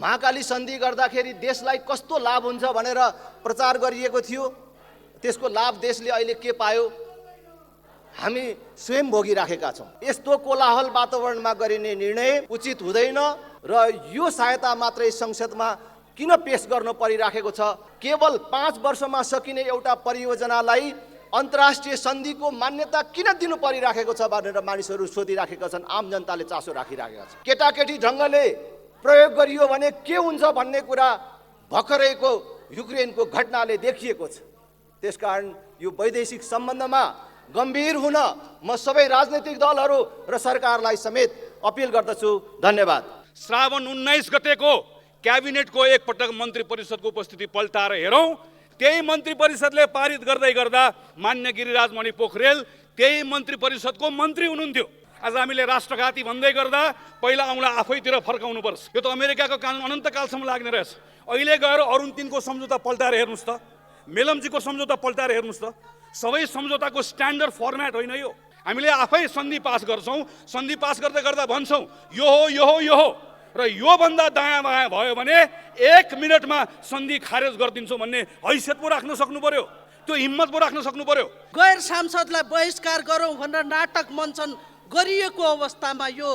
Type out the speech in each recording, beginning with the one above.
महाकाली सन्धि गर्दाखेरि देशलाई कस्तो लाभ हुन्छ भनेर प्रचार गरिएको थियो। त्यसको लाभ देशले अहिले के पायो हामी स्वयं भोगिराखेका छौँ। यस्तो कोलाहल वातावरणमा गरिने निर्णय उचित हुँदैन र यो सहायता मात्रै संसदमा किन पेश गर्न परिराखेको छ? केवल 5 वर्षमा सकिने एउटा परियोजनालाई अन्तर्राष्ट्रिय सन्धिको मान्यता किन दिनु परिराखेको छ भनेर मानिसहरू सोधिराखेका छन्। आम जनताले चासो राखिराखेका छन्। केटाकेटी ढङ्गले प्रयोग गरियो भने के हुन्छ भन्ने कुरा भर्खरैको युक्रेनको घटनाले देखिएको छ। त्यसकारण यो वैदेशिक सम्बन्धमा गम्भीर हुन म सबै राजनैतिक दलहरू र सरकारलाई समेत अपिल गर्दछु। धन्यवाद। श्रावण 19 गतेको क्याबिनेटको एकपटक मन्त्री परिषदको उपस्थिति पल्टाएर हेरौँ। त्यही मन्त्री परिषदले पारित गर्दै गर्दा मान्य गिरिराजमणि पोखरेल त्यही मन्त्री परिषदको मन्त्री हुनुहुन्थ्यो। आज हामीले राष्ट्रघाती भन्दै गर्दा पहिला औँला आफैतिर फर्काउनुपर्छ। यो त अमेरिकाको कानुन अनन्तकालसम्म लाग्ने रहेछ। अहिले गएर अरुण 3 को सम्झौता पल्टाएर हेर्नुहोस् त, मेलम्चीको सम्झौता पल्टाएर हेर्नुहोस् त। सबै सम्झौताको स्ट्यान्डर्ड फर्मेट होइन यो। हामीले आफै सन्धि पास गर्छौँ, सन्धि पास गर्दै गर्दा भन्छौँ यो हो यो हो यो हो, र योभन्दा दायाँ बायाँ भयो भने 1 मिनटमा सन्धि खारेज गरिदिन्छौँ भन्ने हैसियत पो राख्न सक्नु पर्यो, त्यो हिम्मत पो राख्न सक्नु पर्यो। गैर सांसदलाई बहिष्कार गरौँ भनेर नाटक मञ्चन गरिएको अवस्थामा यो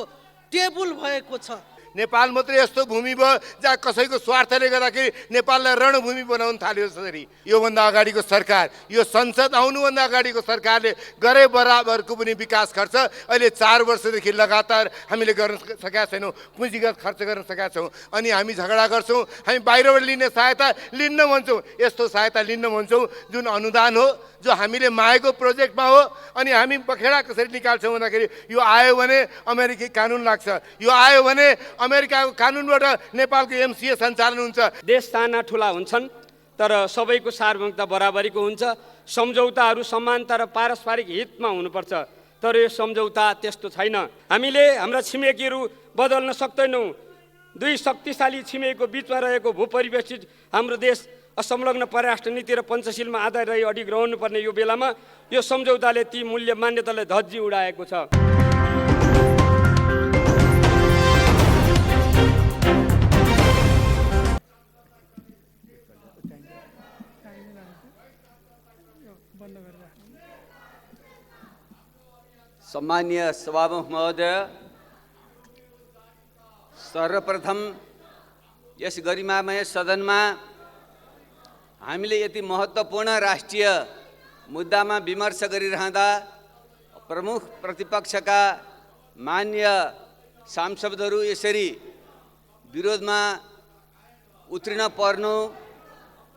टेबल भएको छ। नेपाल मात्रै यस्तो भूमि भयो जहाँ कसैको स्वार्थले गर्दाखेरि नेपाललाई रणभूमि बनाउन थाल्यो। यसरी योभन्दा अगाडिको सरकार, यो संसद आउनुभन्दा अगाडिको सरकारले गरे बराबरको पनि विकास खर्च अहिले 4 वर्षदेखि लगातार हामीले गर्न सकेका छैनौँ, पुँजीगत खर्च गर्न सकेका छौँ। अनि हामी झगडा गर्छौँ, हामी बाहिरबाट लिने सहायता लिन्न भन्छौँ। यस्तो सहायता लिन्न भन्छौँ जुन अनुदान हो, जो हामीले मागेको प्रोजेक्टमा हो, अनि हामी बखेडा कसरी निकाल्छौँ भन्दाखेरि यो आयो भने अमेरिकी कानुन लाग्छ, यो आयो भने अमेरिकाको कानुनबाट नेपालको एमसिए सञ्चालन हुन्छ। देश साना ठुला हुन्छन् तर सबैको सार्वभौमिकता बराबरीको हुन्छ। सम्झौताहरू समानता र पारस्परिक हितमा हुनुपर्छ, तर यो सम्झौता त्यस्तो छैन। हामीले हाम्रा छिमेकीहरू बदल्न सक्दैनौँ। 2 शक्तिशाली छिमेकीको बिचमा रहेको भूपरिवेशित हाम्रो देश असंलग्न परराष्ट्र नीति र पञ्चशीलमा आधार रही अडिग रहनुपर्ने यो बेलामा यो सम्झौताले ती मूल्य मान्यतालाई धज्जी उडाएको छ। सम्मानीय सभामुख महोदय, सर्वप्रथम यस गरिमामय सदनमा हामीले यति महत्त्वपूर्ण राष्ट्रिय मुद्दामा विमर्श गरिरहँदा प्रमुख प्रतिपक्षका मान्य सांसदहरू यसरी विरोधमा उत्रिन पर्नु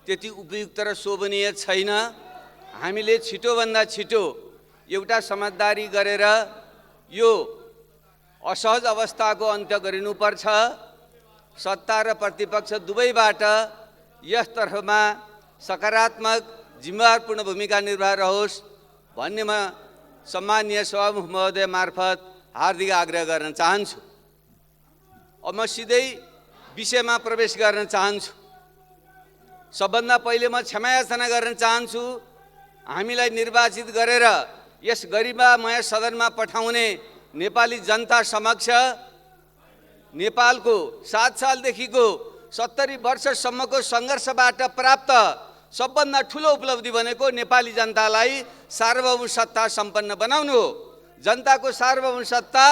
त्यति उपयुक्त र शोभनीय छैन। हामीले छिटोभन्दा छिटो एउटा समझदारी गरेर यो असहज अवस्थाको अन्त्य गरिनुपर्छ। सत्ता र प्रतिपक्ष दुवैबाट यसतर्फमा सकारात्मक जिम्मेवारपूर्ण भूमिका निर्वाह रहोस् भन्ने म सम्मानीय सभामुख महोदय मार्फत हार्दिक आग्रह गर्न चाहन्छु। अब म सिधै विषयमा प्रवेश गर्न चाहन्छु। सबभन्दा पहिले म क्षमायाचना गर्न चाहन्छु। हामीलाई निर्वाचित गरेर यस गरिमामय सदनमा पठाउने नेपाली जनता समक्ष नेपालको 7 सालदेखिको 70 वर्षसम्मको सङ्घर्षबाट प्राप्त सबभन्दा ठुलो उपलब्धि भनेको नेपाली जनतालाई सार्वभौम सत्ता सम्पन्न बनाउनु हो। जनताको सार्वभौम सत्ता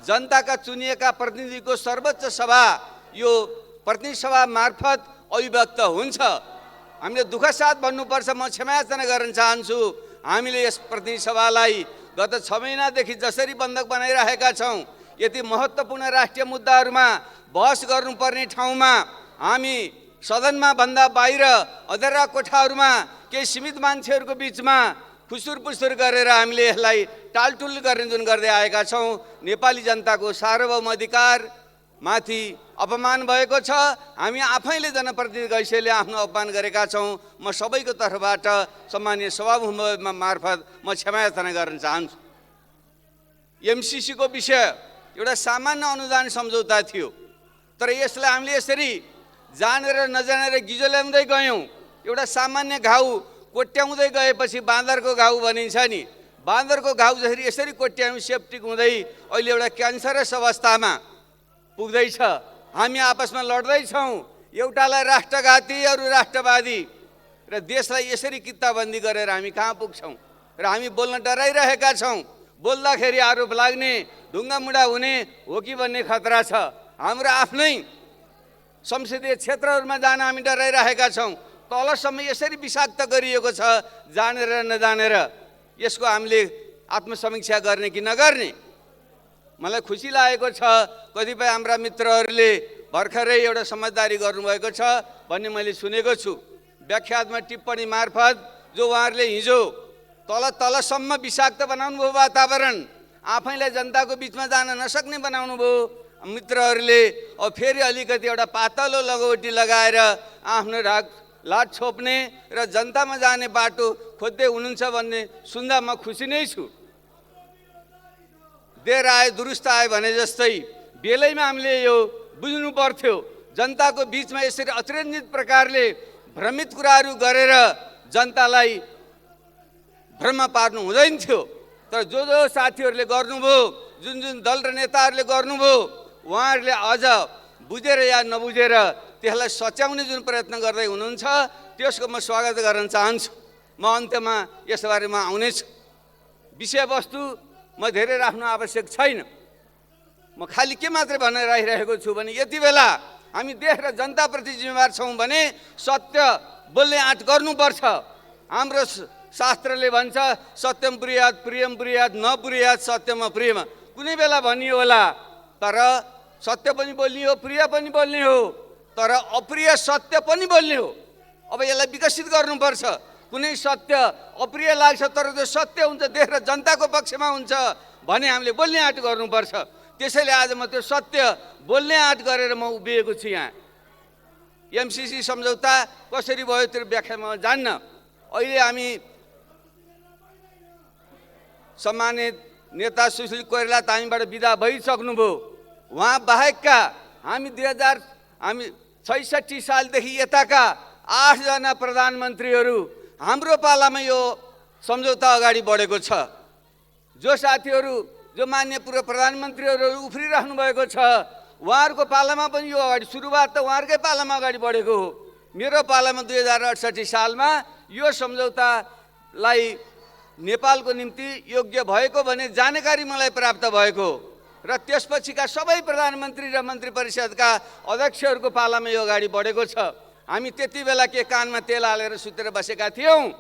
जनताका चुनिएका प्रतिनिधिको सर्वोच्च सभा, यो प्रतिनिधि सभा मार्फत अभिव्यक्त हुन्छ। हामीले दुःखसाथ भन्नुपर्छ, म क्षमायाचना गर्न चाहन्छु। हामीले यस प्रतिनिधि सभालाई गत 6 महिनादेखि जसरी बन्धक बनाइरहेका छौँ, यति महत्त्वपूर्ण राष्ट्रिय मुद्दाहरूमा बहस गर्नुपर्ने ठाउँमा हामी सदनमा भन्दा बाहिर अधेरा कोठाहरूमा केही सीमित मान्छेहरूको बिचमा खुसुर गरेर हामीले यसलाई टालटुल गर्ने जुन गर्दै आएका छौँ, नेपाली जनताको सार्वभौम अधिकार माथि अपमान भएको छ। हामी आफैले जनप्रतिनिधि गैसेले आफ्नो अपमान गरेका छौँ। म सबैको तर्फबाट सम्मानीय सभामुख मार्फत म क्षमायाचना गर्न चाहन्छु। एमसिसीको विषय एउटा सामान्य अनुदान सम्झौता थियो, तर यसलाई हामीले यसरी जानेर नजानेर गिजो ल्याउँदै गयौँ। एउटा सामान्य घाउ कोट्याउँदै गएपछि बाँदरको घाउ भनिन्छ नि, बाँदरको घाउ जसरी यसरी कोट्यायौँ सेप्टिक हुँदै अहिले एउटा क्यान्सरस अवस्थामा पुग्दैछ। हामी आपसमा लड्दैछौँ, एउटालाई राष्ट्रघाती अरू राष्ट्रवादी, र देशलाई यसरी कित्ताबन्दी गरेर हामी कहाँ पुग्छौँ? र हामी बोल्न डराइरहेका छौँ। बोल्दाखेरि आरोप लाग्ने, ढुङ्गामुढा हुने हो कि भन्ने खतरा छ। हाम्रो आफ्नै संसदीय क्षेत्रहरूमा जान हामी डराइरहेका छौँ। तलसम्म यसरी विषाक्त गरिएको छ, जानेर नजानेर। यसको हामीले आत्मसमीक्षा गर्ने कि नगर्ने? मलाई खुसी लागेको छ कतिपय हाम्रा मित्रहरूले भर्खरै एउटा समझदारी गर्नुभएको छ भन्ने मैले सुनेको छु। व्याख्यात्मक टिप्पणी मार्फत जो उहाँहरूले हिजो तलसम्म विषाक्त बनाउनु भयो वातावरण, आफैलाई जनताको बिचमा जान नसक्ने बनाउनु भयो मित्रहरूले। अब फेरि अलिकति एउटा पातलो लगौटी लगाएर आफ्नो लाट छोप्ने र जनतामा जाने बाटो खोज्दै हुनुहुन्छ भन्ने सुन्दा म खुसी नै छु। देर आए दुरुस्त आए भने जस्तै बेलैमा हामीले यो बुझ्नु पर्थ्यो। जनताको बिचमा यसरी अतिरञ्जित प्रकारले भ्रमित कुराहरू गरेर जनतालाई भ्रममा पार्नु हुँदैन थियो। तर जो साथीहरूले गर्नुभयो, जुन जुन दल र नेताहरूले गर्नुभयो, उहाँहरूले अझ बुझेर या नबुझेर त्यसलाई सच्याउने जुन प्रयत्न गर्दै हुनुहुन्छ, त्यसको म स्वागत गर्न चाहन्छु। म अन्त्यमा यसबारेमा आउनेछु। विषयवस्तु म धेरै राख्नु आवश्यक छैन। म खालि के मात्रै भनेर राखिरहेको छु भने यति बेला हामी देश र जनताप्रति जिम्मेवार छौँ भने सत्य बोल्ने आँट गर्नुपर्छ। हाम्रो शास्त्रले भन्छ सत्यम ब्रुयात् प्रियम ब्रुयात् न ब्रुयात् सत्यम प्रियम। कुनै बेला भनियो होला, तर सत्य पनि बोल्ने हो, प्रिय पनि बोल्ने हो, तर अप्रिय सत्य पनि बोल्ने हो। अब यसलाई विकसित गर्नुपर्छ। कुनै सत्य अप्रिय लाग्छ तर त्यो सत्य हुन्छ, देश र जनताको पक्षमा हुन्छ भने हामीले बोल्ने आँट गर्नुपर्छ। त्यसैले आज म त्यो सत्य बोल्ने आँट गरेर म उभिएको छु यहाँ। एमसीसी सम्झौता कसरी भयो त्यो व्याख्या म जान्न। अहिले हामी सम्मानित नेता सुशील कोइराला त हामीबाट बिदा भइसक्नुभयो। उहाँ बाहेकका हामी 2066 सालदेखि यताका 8 जना प्रधानमन्त्रीहरू हाम्रो पालामा यो सम्झौता अगाडि बढेको छ। जो साथीहरू, जो मान्य पूर्व प्रधानमन्त्रीहरू उफ्रिराख्नु भएको छ, उहाँहरूको पालामा पनि यो अगाडि सुरुवात त उहाँहरूकै पालामा अगाडि बढेको हो। मेरो पालामा 2068 सालमा यो सम्झौतालाई नेपालको निम्ति योग्य भएको भने जानकारी मलाई प्राप्त भएको र त्यसपछिका सबै प्रधानमन्त्री र मन्त्री परिषदका अध्यक्षहरूको पालामा यो अगाडि बढेको छ। हामी त्यति बेला के कानमा तेल हालेर सुतेर बसेका थियौँ?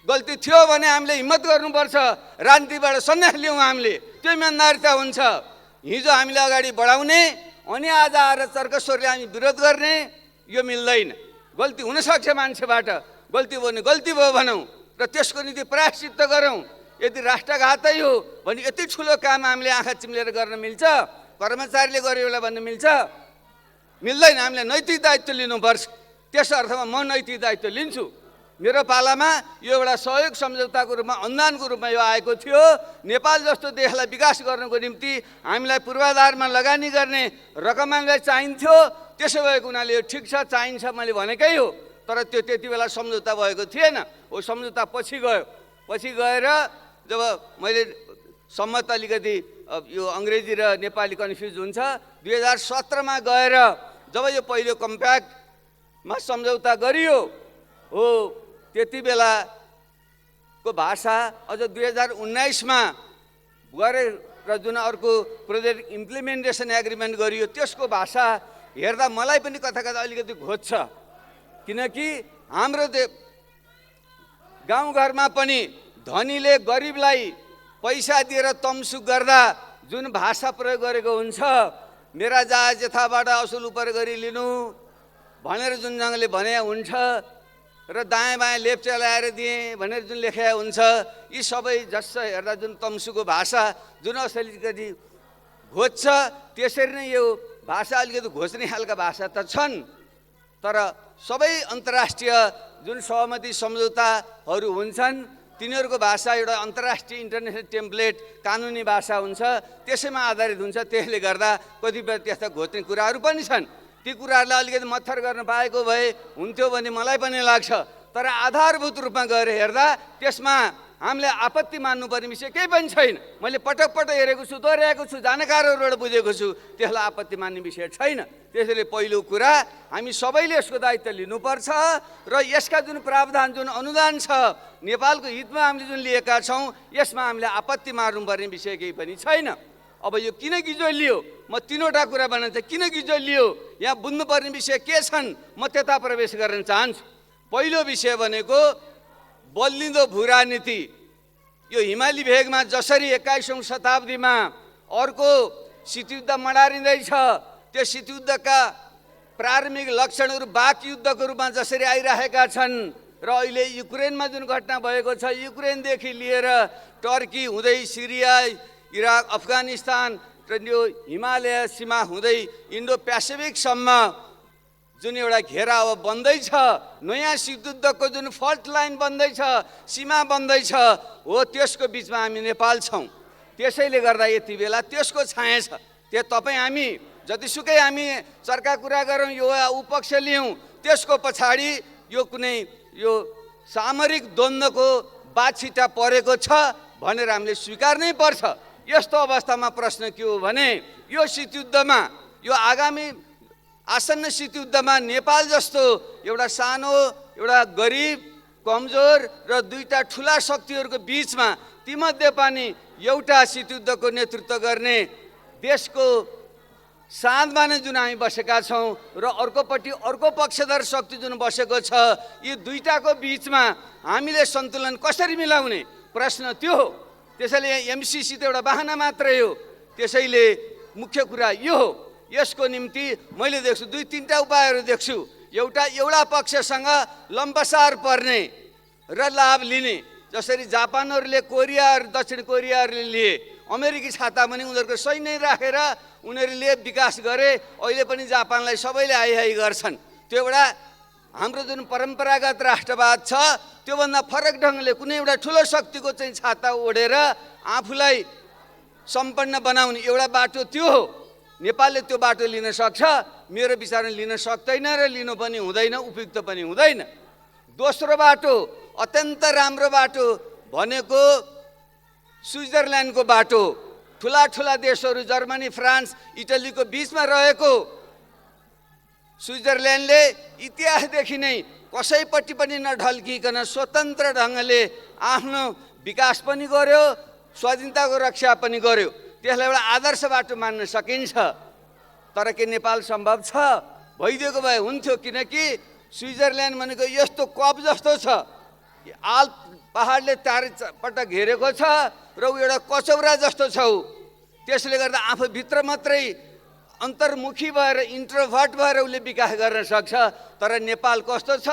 गल्ती थियो भने हामीले हिम्मत गर्नुपर्छ, राजनीतिबाट सन्यास लियौँ हामीले, त्यो इमान्दारिता हुन्छ। हिजो हामीले अगाडि बढाउने अनि आज आएर तर्कस्वरले हामी विरोध गर्ने, यो मिल्दैन। गल्ती हुनसक्छ मान्छेबाट, गल्ती भयो भने गल्ती भयो भनौँ र त्यसको निम्ति प्रायश्चित्त गरौँ। यदि राष्ट्रघातै हो भने यति ठुलो काम हामीले आँखा चिम्लेर गर्न मिल्छ? कर्मचारीले गर्यो होला भन्ने मिल्छ? मिल्दैन। हामीले नैतिक दायित्व लिनुपर्छ। त्यस अर्थमा म नैतिक दायित्व लिन्छु। मेरो पालामा यो एउटा सहयोग सम्झौताको रूपमा, अनुदानको रूपमा यो आएको थियो। नेपाल जस्तो देशलाई विकास गर्नको निम्ति हामीलाई पूर्वाधारमा लगानी गर्ने रकम हामीलाई चाहिन्थ्यो। त्यसो भएको हुनाले यो ठिक छ, चाहिन्छ मैले भनेकै हो। तर त्यो त्यति बेला सम्झौता भएको थिएन। हो सम्झौता पछि गयो। पछि गएर जब मैले सम्मत अलिकति यो अङ्ग्रेजी र नेपाली कन्फ्युज हुन्छ, 2017मा गएर जब यो पहिलो कम्प्याक्टमा सम्झौता गरियो हो, त्यति बेलाको भाषा अझ 2019मा गरेर जुन अर्को प्रोजेक्ट इम्प्लिमेन्टेसन एग्रिमेन्ट गरियो त्यसको भाषा हेर्दा मलाई पनि कता कता अलिकति घोच्छ। किनकि हाम्रो गाउँघरमा पनि धनीले गरिबलाई पैसा दिएर तमसुक गर्दा जुन भाषा प्रयोग गरेको हुन्छ, मेरा जहाज यथाबाट असुल उपर गरी लिनु भनेर जुन जङ्गले भने हुन्छ र दायाँ बायाँ लेप चलाएर दिएँ भनेर जुन लेखेको हुन्छ, यी सबै जसो हेर्दा जुन तम्सुको भाषा जुन अलिकति घोच्छ, त्यसरी नै यो भाषा अलिकति घोच्ने खालका भाषा त छन्। तर सबै अन्तर्राष्ट्रिय जुन सहमति सम्झौताहरू हुन्छन् तिनीहरूको भाषा एउटा अन्तर्राष्ट्रिय इन्टरनेसनल टेम्प्लेट कानुनी भाषा हुन्छ, त्यसैमा आधारित हुन्छ। त्यसले गर्दा कतिपय त्यस्ता घोच्ने कुराहरू पनि छन्। ती कुराहरूलाई अलिकति मत्थर गर्न पाएको भए हुन्थ्यो भन्ने मलाई पनि लाग्छ। तर आधारभूत रूपमा गएर हेर्दा त्यसमा हामीले आपत्ति मान्नुपर्ने विषय केही पनि छैन। मैले पटक पटक हेरेको छु, दोहोऱ्याएको छु, जानकारहरूबाट बुझेको छु, त्यसलाई आपत्ति मान्ने विषय छैन। त्यसैले पहिलो कुरा हामी सबैले यसको दायित्व लिनुपर्छ र यसका जुन प्रावधान, जुन अनुदान छ, नेपालको हितमा हामीले जुन लिएका छौँ, यसमा हामीले आपत्ति मार्नुपर्ने विषय केही पनि छैन। अब यो किन गिजोलियो, म तीनवटा कुरा भन्न किन गिजोलियो, यहाँ बुझ्नुपर्ने विषय के छन्, म त्यता प्रवेश गर्न चाहन्छु। पहिलो विषय भनेको बल्लिँदो भू राजनीति। यो हिमाली भेगमा जसरी 21औं शताब्दीमा अर्को शीतयुद्ध मडारिँदैछ, त्यो शीतयुद्धका प्रारम्भिक लक्षणहरू बाक युद्धको रूपमा जसरी आइरहेका छन् र अहिले युक्रेनमा जुन घटना भएको छ, युक्रेनदेखि लिएर टर्की हुँदै सिरिया, इराक, अफगानिस्तान र यो हिमालय सीमा हुँदै इन्डो पेसिफिकसम्म जुन एउटा घेराव बन्दैछ, नयाँ शीतयुद्धको जुन फल्ट लाइन बन्दैछ, सीमा बन्दैछ, हो त्यसको बिचमा हामी नेपाल छौँ। त्यसैले गर्दा यति बेला त्यसको छाया छ। त्यो तपाईँ हामी जतिसुकै हामी चर्का कुरा गरौँ, यो उपक्ष लियौँ, त्यसको पछाडि यो कुनै यो सामरिक द्वन्द्वको बाछिटा परेको छ भनेर हामीले स्वीकार्नै पर्छ। यस्तो अवस्थामा प्रश्न के हो भने यो शीतयुद्धमा, यो आगामी आसन्न शीतयुद्धमा नेपाल जस्तो एउटा सानो, एउटा गरिब, कमजोर र दुईटा ठुला शक्तिहरूको बिचमा तीमध्ये पनि एउटा शीतयुद्धको नेतृत्व गर्ने देशको साँधमा नै जुन हामी बसेका छौँ र अर्कोपट्टि अर्को पक्षधर शक्ति जुन बसेको छ, यी दुईटाको बिचमा हामीले सन्तुलन कसरी मिलाउने प्रश्न त्यो हो। त्यसैले एमसिसी त एउटा बहाना मात्रै हो। त्यसैले मुख्य कुरा यो हो। यसको निम्ति मैले देख्छु दुई तीनटा उपायहरू देख्छु। एउटा पक्षसँग लम्बसार पर्ने र लाभ लिने, जसरी जापानहरूले, कोरिया, दक्षिण कोरियाहरूले लिए, अमेरिकी छाता पनि उनीहरूको सैन्य राखेर उनीहरूले विकास गरे। अहिले पनि जापानलाई सबैले हाई गर्छन्। त्यो एउटा हाम्रो जुन परम्परागत राष्ट्रवाद छ, त्योभन्दा फरक ढङ्गले कुनै एउटा ठुलो शक्तिको चाहिँ छाता ओढेर आफूलाई सम्पन्न बनाउने एउटा बाटो त्यो हो। नेपालले त्यो बाटो लिन सक्छ? मेरो विचारमा लिन सक्दैन र लिनु पनि हुँदैन, उपयुक्त पनि हुँदैन। दोस्रो बाटो, अत्यन्त राम्रो बाटो भनेको स्विजरल्यान्डको बाटो। ठुला ठुला देशहरू जर्मनी, फ्रान्स, इटलीको बिचमा रहेको स्विजरल्यान्डले इतिहासदेखि नै कसैपट्टि पनि नढल्किकन स्वतन्त्र ढङ्गले आफ्नो विकास पनि गर्यो, स्वाधीनताको रक्षा पनि गर्यो। त्यसलाई एउटा आदर्श बाटो मान्न सकिन्छ। तर के नेपाल सम्भव छ? भइदिएको भए हुन्थ्यो। किनकि स्विजरल्यान्ड भनेको यस्तो कप जस्तो छ, आल्प पहाडले चारैपट्टि घेरेको छ र ऊ एउटा कचौरा जस्तो छ। त्यसले गर्दा आफूभित्र मात्रै अन्तर्मुखी भएर, इन्ट्रोभर्ट भएर उसले विकास गर्न सक्छ। तर नेपाल कस्तो छ?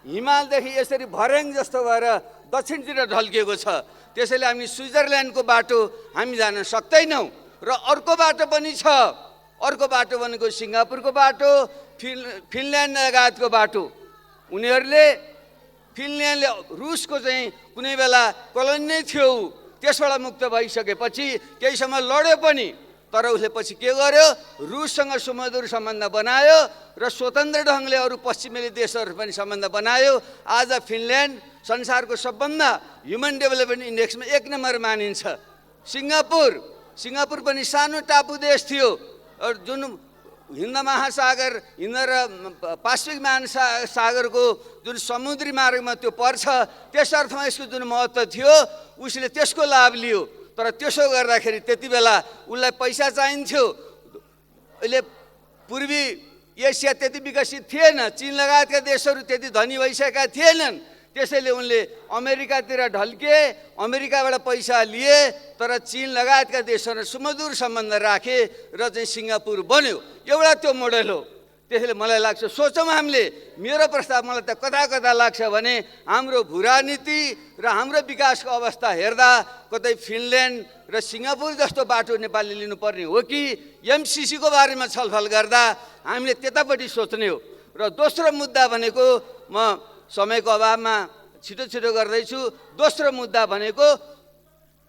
हिमालदेखि यसरी भर्याङ जस्तो भएर दक्षिणतिर ढल्किएको छ। त्यसैले हामी स्विजरल्यान्डको बाटो हामी जान सक्दैनौँ। र अर्को बाटो पनि छ। अर्को बाटो भनेको सिङ्गापुरको बाटो, फिनल्यान्ड लगायतको बाटो। उनीहरूले, फिनल्यान्डले रुसको चाहिँ कुनै बेला कोलोनी नै थियो, त्यसबाट मुक्त भइसकेपछि केही समय लड्यो पनि, तर उसले पछि के गर्यो? रुससँग सुमधुर सम्बन्ध बनायो र स्वतन्त्र ढङ्गले अरू पश्चिमेली देशहरू पनि सम्बन्ध बनायो। आज फिनल्यान्ड संसारको सबभन्दा ह्युमन डेभलपमेन्ट इन्डेक्समा 1 नम्बर मानिन्छ। सिङ्गापुर पनि सानो टापु देश थियो, जुन हिन्द महासागर, हिन्द र पासिफिक महासागरको जुन समुद्री मार्गमा त्यो पर्छ। त्यस अर्थमा यसको जुन महत्त्व थियो, उसले त्यसको लाभ लियो। तर त्यसो गर्दाखेरि त्यति बेला उसलाई पैसा चाहिन्थ्यो। अहिले पूर्वी एसिया त्यति विकसित थिएन, चीन लगायतका देशहरू त्यति धनी भइसकेका थिएनन्। त्यसैले उनले अमेरिकातिर ढल्के, अमेरिकाबाट पैसा लिए, तर चीन लगायतका देशहरू सुमधुर सम्बन्ध राखे र चाहिँ सिङ्गापुर बन्यो। एउटा त्यो मोडल हो। त्यसैले मलाई लाग्छ, सोचौँ हामीले, मेरो प्रस्ताव मलाई त कता लाग्छ भने हाम्रो भूराजनीति र हाम्रो विकासको अवस्था हेर्दा कतै फिनल्यान्ड र सिङ्गापुर जस्तो बाटो नेपालले लिनुपर्ने हो कि एमसिसीको बारेमा छलफल गर्दा हामीले त्यतापट्टि सोच्ने हो। र दोस्रो मुद्दा भनेको, म समयको अभावमा छिटो गर्दैछु, दोस्रो मुद्दा भनेको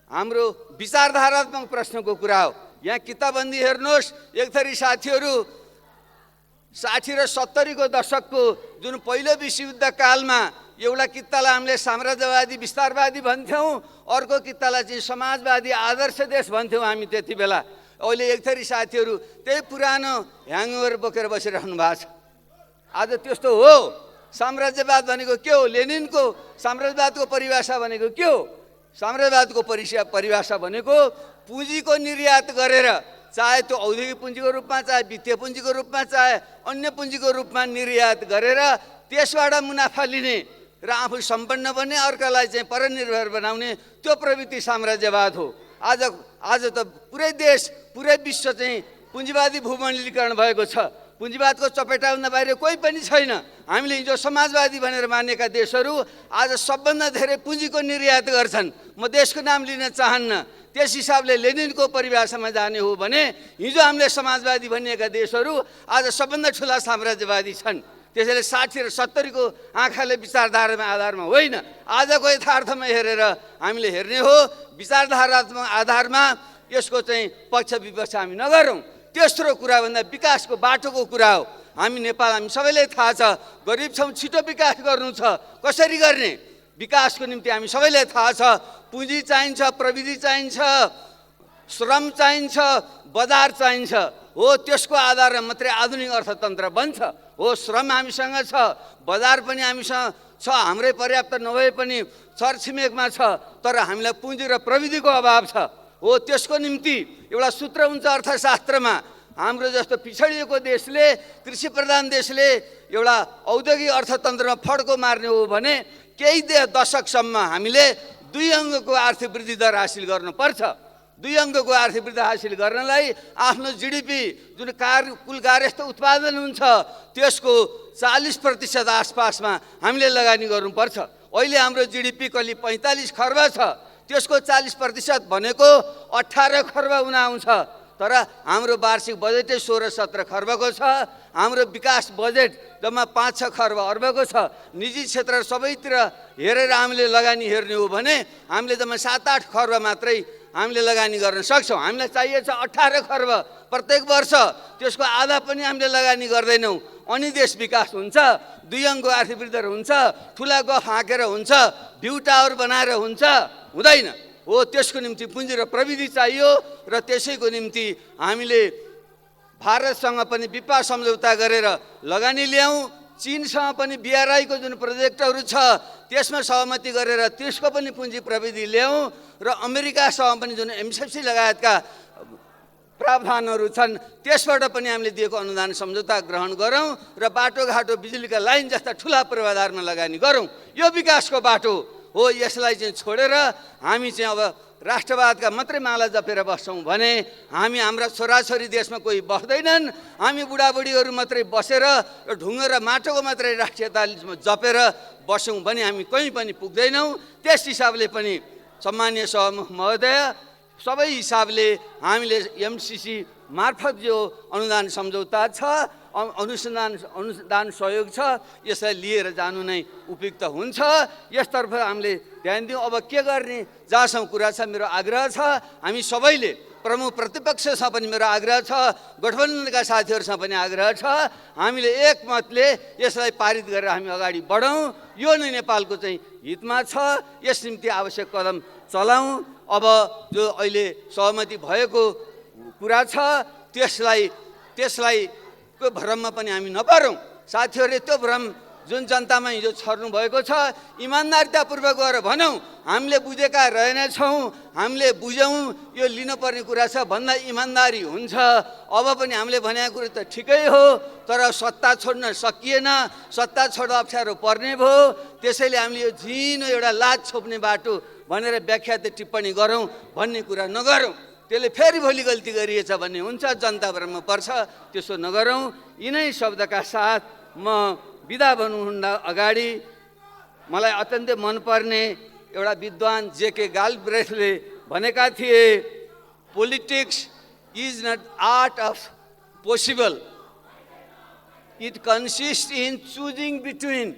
हाम्रो विचारधारात्मक प्रश्नको कुरा हो। यहाँ किताबबन्दी हेर्नुहोस्, एक थरी साथीहरू 60 र 70 को दशकको जुन पहिलो विश्वयुद्ध कालमा एउटा कित्तालाई हामीले साम्राज्यवादी विस्तारवादी भन्थ्यौँ, अर्को कित्तालाई चाहिँ समाजवादी आदर्श देश भन्थ्यौँ हामी त्यति बेला। अहिले एक थरी साथीहरू त्यही पुरानो ह्याङओभर बोकेर बसिरहनु भएको छ। आज त्यस्तो हो? साम्राज्यवाद भनेको के हो? लेनिनको साम्राज्यवादको परिभाषा भनेको के हो? साम्राज्यवादको परिभाषा भनेको पुँजीको निर्यात गरेर, चाहे त्यो औद्योगिक पुँजीको रूपमा, चाहे वित्तीय पुँजीको रूपमा, चाहे अन्य पुँजीको रूपमा निर्यात गरेर त्यसबाट मुनाफा लिने र आफू सम्पन्न बन्ने, अर्कालाई चाहिँ परनिर्भर बनाउने, त्यो प्रवृत्ति साम्राज्यवाद हो। आज त पुरै देश, पुरै विश्व चाहिँ पुँजीवादी भूमण्डलीकरण भएको छ। पुँजीवादको चपेटाभन्दा बाहिर कोही पनि छैन। हामीले हिजो समाजवादी भनेर मानेका देशहरू आज सबभन्दा धेरै पुँजीको निर्यात गर्छन्। म देशको नाम लिन चाहन्न। त्यस हिसाबले लेनिनको परिभाषामा जाने हो भने हिजो हामीले समाजवादी भनिएका देशहरू आज सबभन्दा ठुला साम्राज्यवादी छन्। त्यसैले 60 र 70 को आँखाले विचारधारामा आधारमा होइन, आजको यथार्थमा हेरेर हामीले हेर्ने हो। विचारधारात्मक आधारमा यसको चाहिँ पक्ष विपक्ष हामी नगरौँ। तेस्रो कुराभन्दा विकासको बाटोको कुरा हो। हामी नेपाल, हामी सबैलाई थाहा छ, गरिब छौँ, छिटो विकास गर्नु छ। कसरी गर्ने? विकासको निम्ति हामी सबैलाई थाहा छ, पुँजी चाहिन्छ, प्रविधि चाहिन्छ, श्रम चाहिन्छ, बजार चाहिन्छ। हो, त्यसको आधारमा मात्रै आधुनिक अर्थतन्त्र बन्छ। हो, श्रम हामीसँग छ, बजार पनि हामीसँग छ, हाम्रै पर्याप्त नभए पनि छरछिमेकमा छ, तर हामीलाई पुँजी र प्रविधिको अभाव छ। हो, त्यसको निम्ति एउटा सूत्र हुन्छ अर्थशास्त्रमा, हाम्रो जस्तो पिछडिएको देशले, कृषि प्रधान देशले एउटा औद्योगिक अर्थतन्त्रमा फड्को मार्ने हो भने केही दशकसम्म हामीले 2 अङ्कको आर्थिक वृद्धि दर हासिल गर्नुपर्छ। 2 अङ्कको आर्थिक वृद्धि हासिल गर्नलाई आफ्नो जिडिपी, जुन कुल कार्यस्थ उत्पादन हुन्छ, त्यसको 40% आसपासमा हामीले लगानी गर्नुपर्छ। अहिले हाम्रो जिडिपी करिब 45 खर्ब छ। त्यसको 40% भनेको 18 खर्ब हुन आउँछ। तर हाम्रो वार्षिक बजेटै 16-17 खर्बको छ। हाम्रो विकास बजेट जम्मा 5-6 खर्ब अर्बको छ। निजी क्षेत्र सबैतिर हेरेर हामीले लगानी हेर्ने हो भने हामीले जम्मा 7-8 खर्ब मात्रै हामीले लगानी गर्न सक्छौँ। हामीलाई चाहिएको छ 18 खर्ब प्रत्येक वर्ष। त्यसको आधा पनि हामीले लगानी गर्दैनौँ। अनि देश विकास हुन्छ, 2 अङ्कको आर्थिक वृद्धि हुन्छ, ठुला गफ हाँकेर हुन्छ, भ्यू टावर बनाएर हुन्छ? हुँदैन। हो, त्यसको निम्ति पुँजी र प्रविधि चाहियो र त्यसैको निम्ति हामीले भारतसँग पनि विपा सम्झौता गरेर लगानी ल्याउँ। चीनसँग पनि BRI को जुन प्रोजेक्टहरू छ त्यसमा सहमति गरेर त्यसको पनि पुँजी प्रविधि ल्याउँ र अमेरिकासँग पनि जुन MCFC लगायतका प्रावधानहरू छन् त्यसबाट पनि हामीले दिएको अनुदान सम्झौता ग्रहण गरौँ र बाटोघाटो, बिजुलीका लाइन जस्ता ठुला पूर्वाधारमा लगानी गरौँ। यो विकासको बाटो हो। यसलाई चाहिँ छोडेर हामी चाहिँ अब राष्ट्रवादका मात्रै माला जपेर बस्छौँ भने हामी, हाम्रा छोराछोरी देशमा कोही बस्दैनन्। हामी बुढाबुढीहरू मात्रै बसेर ढुङ्गा र माटोको मात्रै राष्ट्रियता जपेर बस्छौँ भने हामी कहीँ पनि पुग्दैनौँ। त्यस हिसाबले पनि सम्मानीय सभामुख महोदय, सबै हिसाबले हामीले MCC मार्फत जो अनुदान सम्झौता छ, अनुदान सहयोग छ, यसलाई लिएर जानु नै उपयुक्त हुन्छ। यसतर्फ हामीले ध्यान दिउँ। अब के गर्ने जहाँसम्म कुरा छ, मेरो आग्रह छ, हामी सबैले, प्रमुख प्रतिपक्षसँग पनि मेरो आग्रह छ, गठबन्धनका साथीहरूसँग पनि आग्रह छ, हामीले एकमतले यसलाई पारित गरेर हामी अगाडि बढौँ। यो नै नेपालको चाहिँ हितमा छ। यस निम्ति आवश्यक कदम चलाउँ। अब जो अहिले सहमति भएको कुरा छ त्यसलाई को भ्रममा पनि हामी नपरौँ। साथीहरूले त्यो भ्रम जुन जनतामा हिजो छर्नु भएको छ, इमान्दारितापूर्वक गएर भनौँ हामीले बुझेका रहेनछौँ, हामीले बुझौँ, यो लिनुपर्ने कुरा छ भन्दा इमान्दारी हुन्छ। अब पनि हामीले भनेको कुरो त ठिकै हो, तर सत्ता छोड्न सकिएन, सत्ता छोड्दा अप्ठ्यारो पर्ने भयो। त्यसैले हामीले यो झिनो एउटा लाज छोप्ने बाटो भनेर व्याख्यात टिप्पणी गरौँ भन्ने कुरा नगरौँ। त्यसले फेरि भोलि गल्ती गरिएछ भन्ने हुन्छ, जनता भ्रममा पर्छ। त्यसो नगरौँ। यिनै शब्दका साथ म बिदा भन्नुहुन्दा अगाडि मलाई अत्यन्तै मनपर्ने एउटा विद्वान JK गालब्रेथले भनेका थिए, politics is not art of possible, it consist in choosing between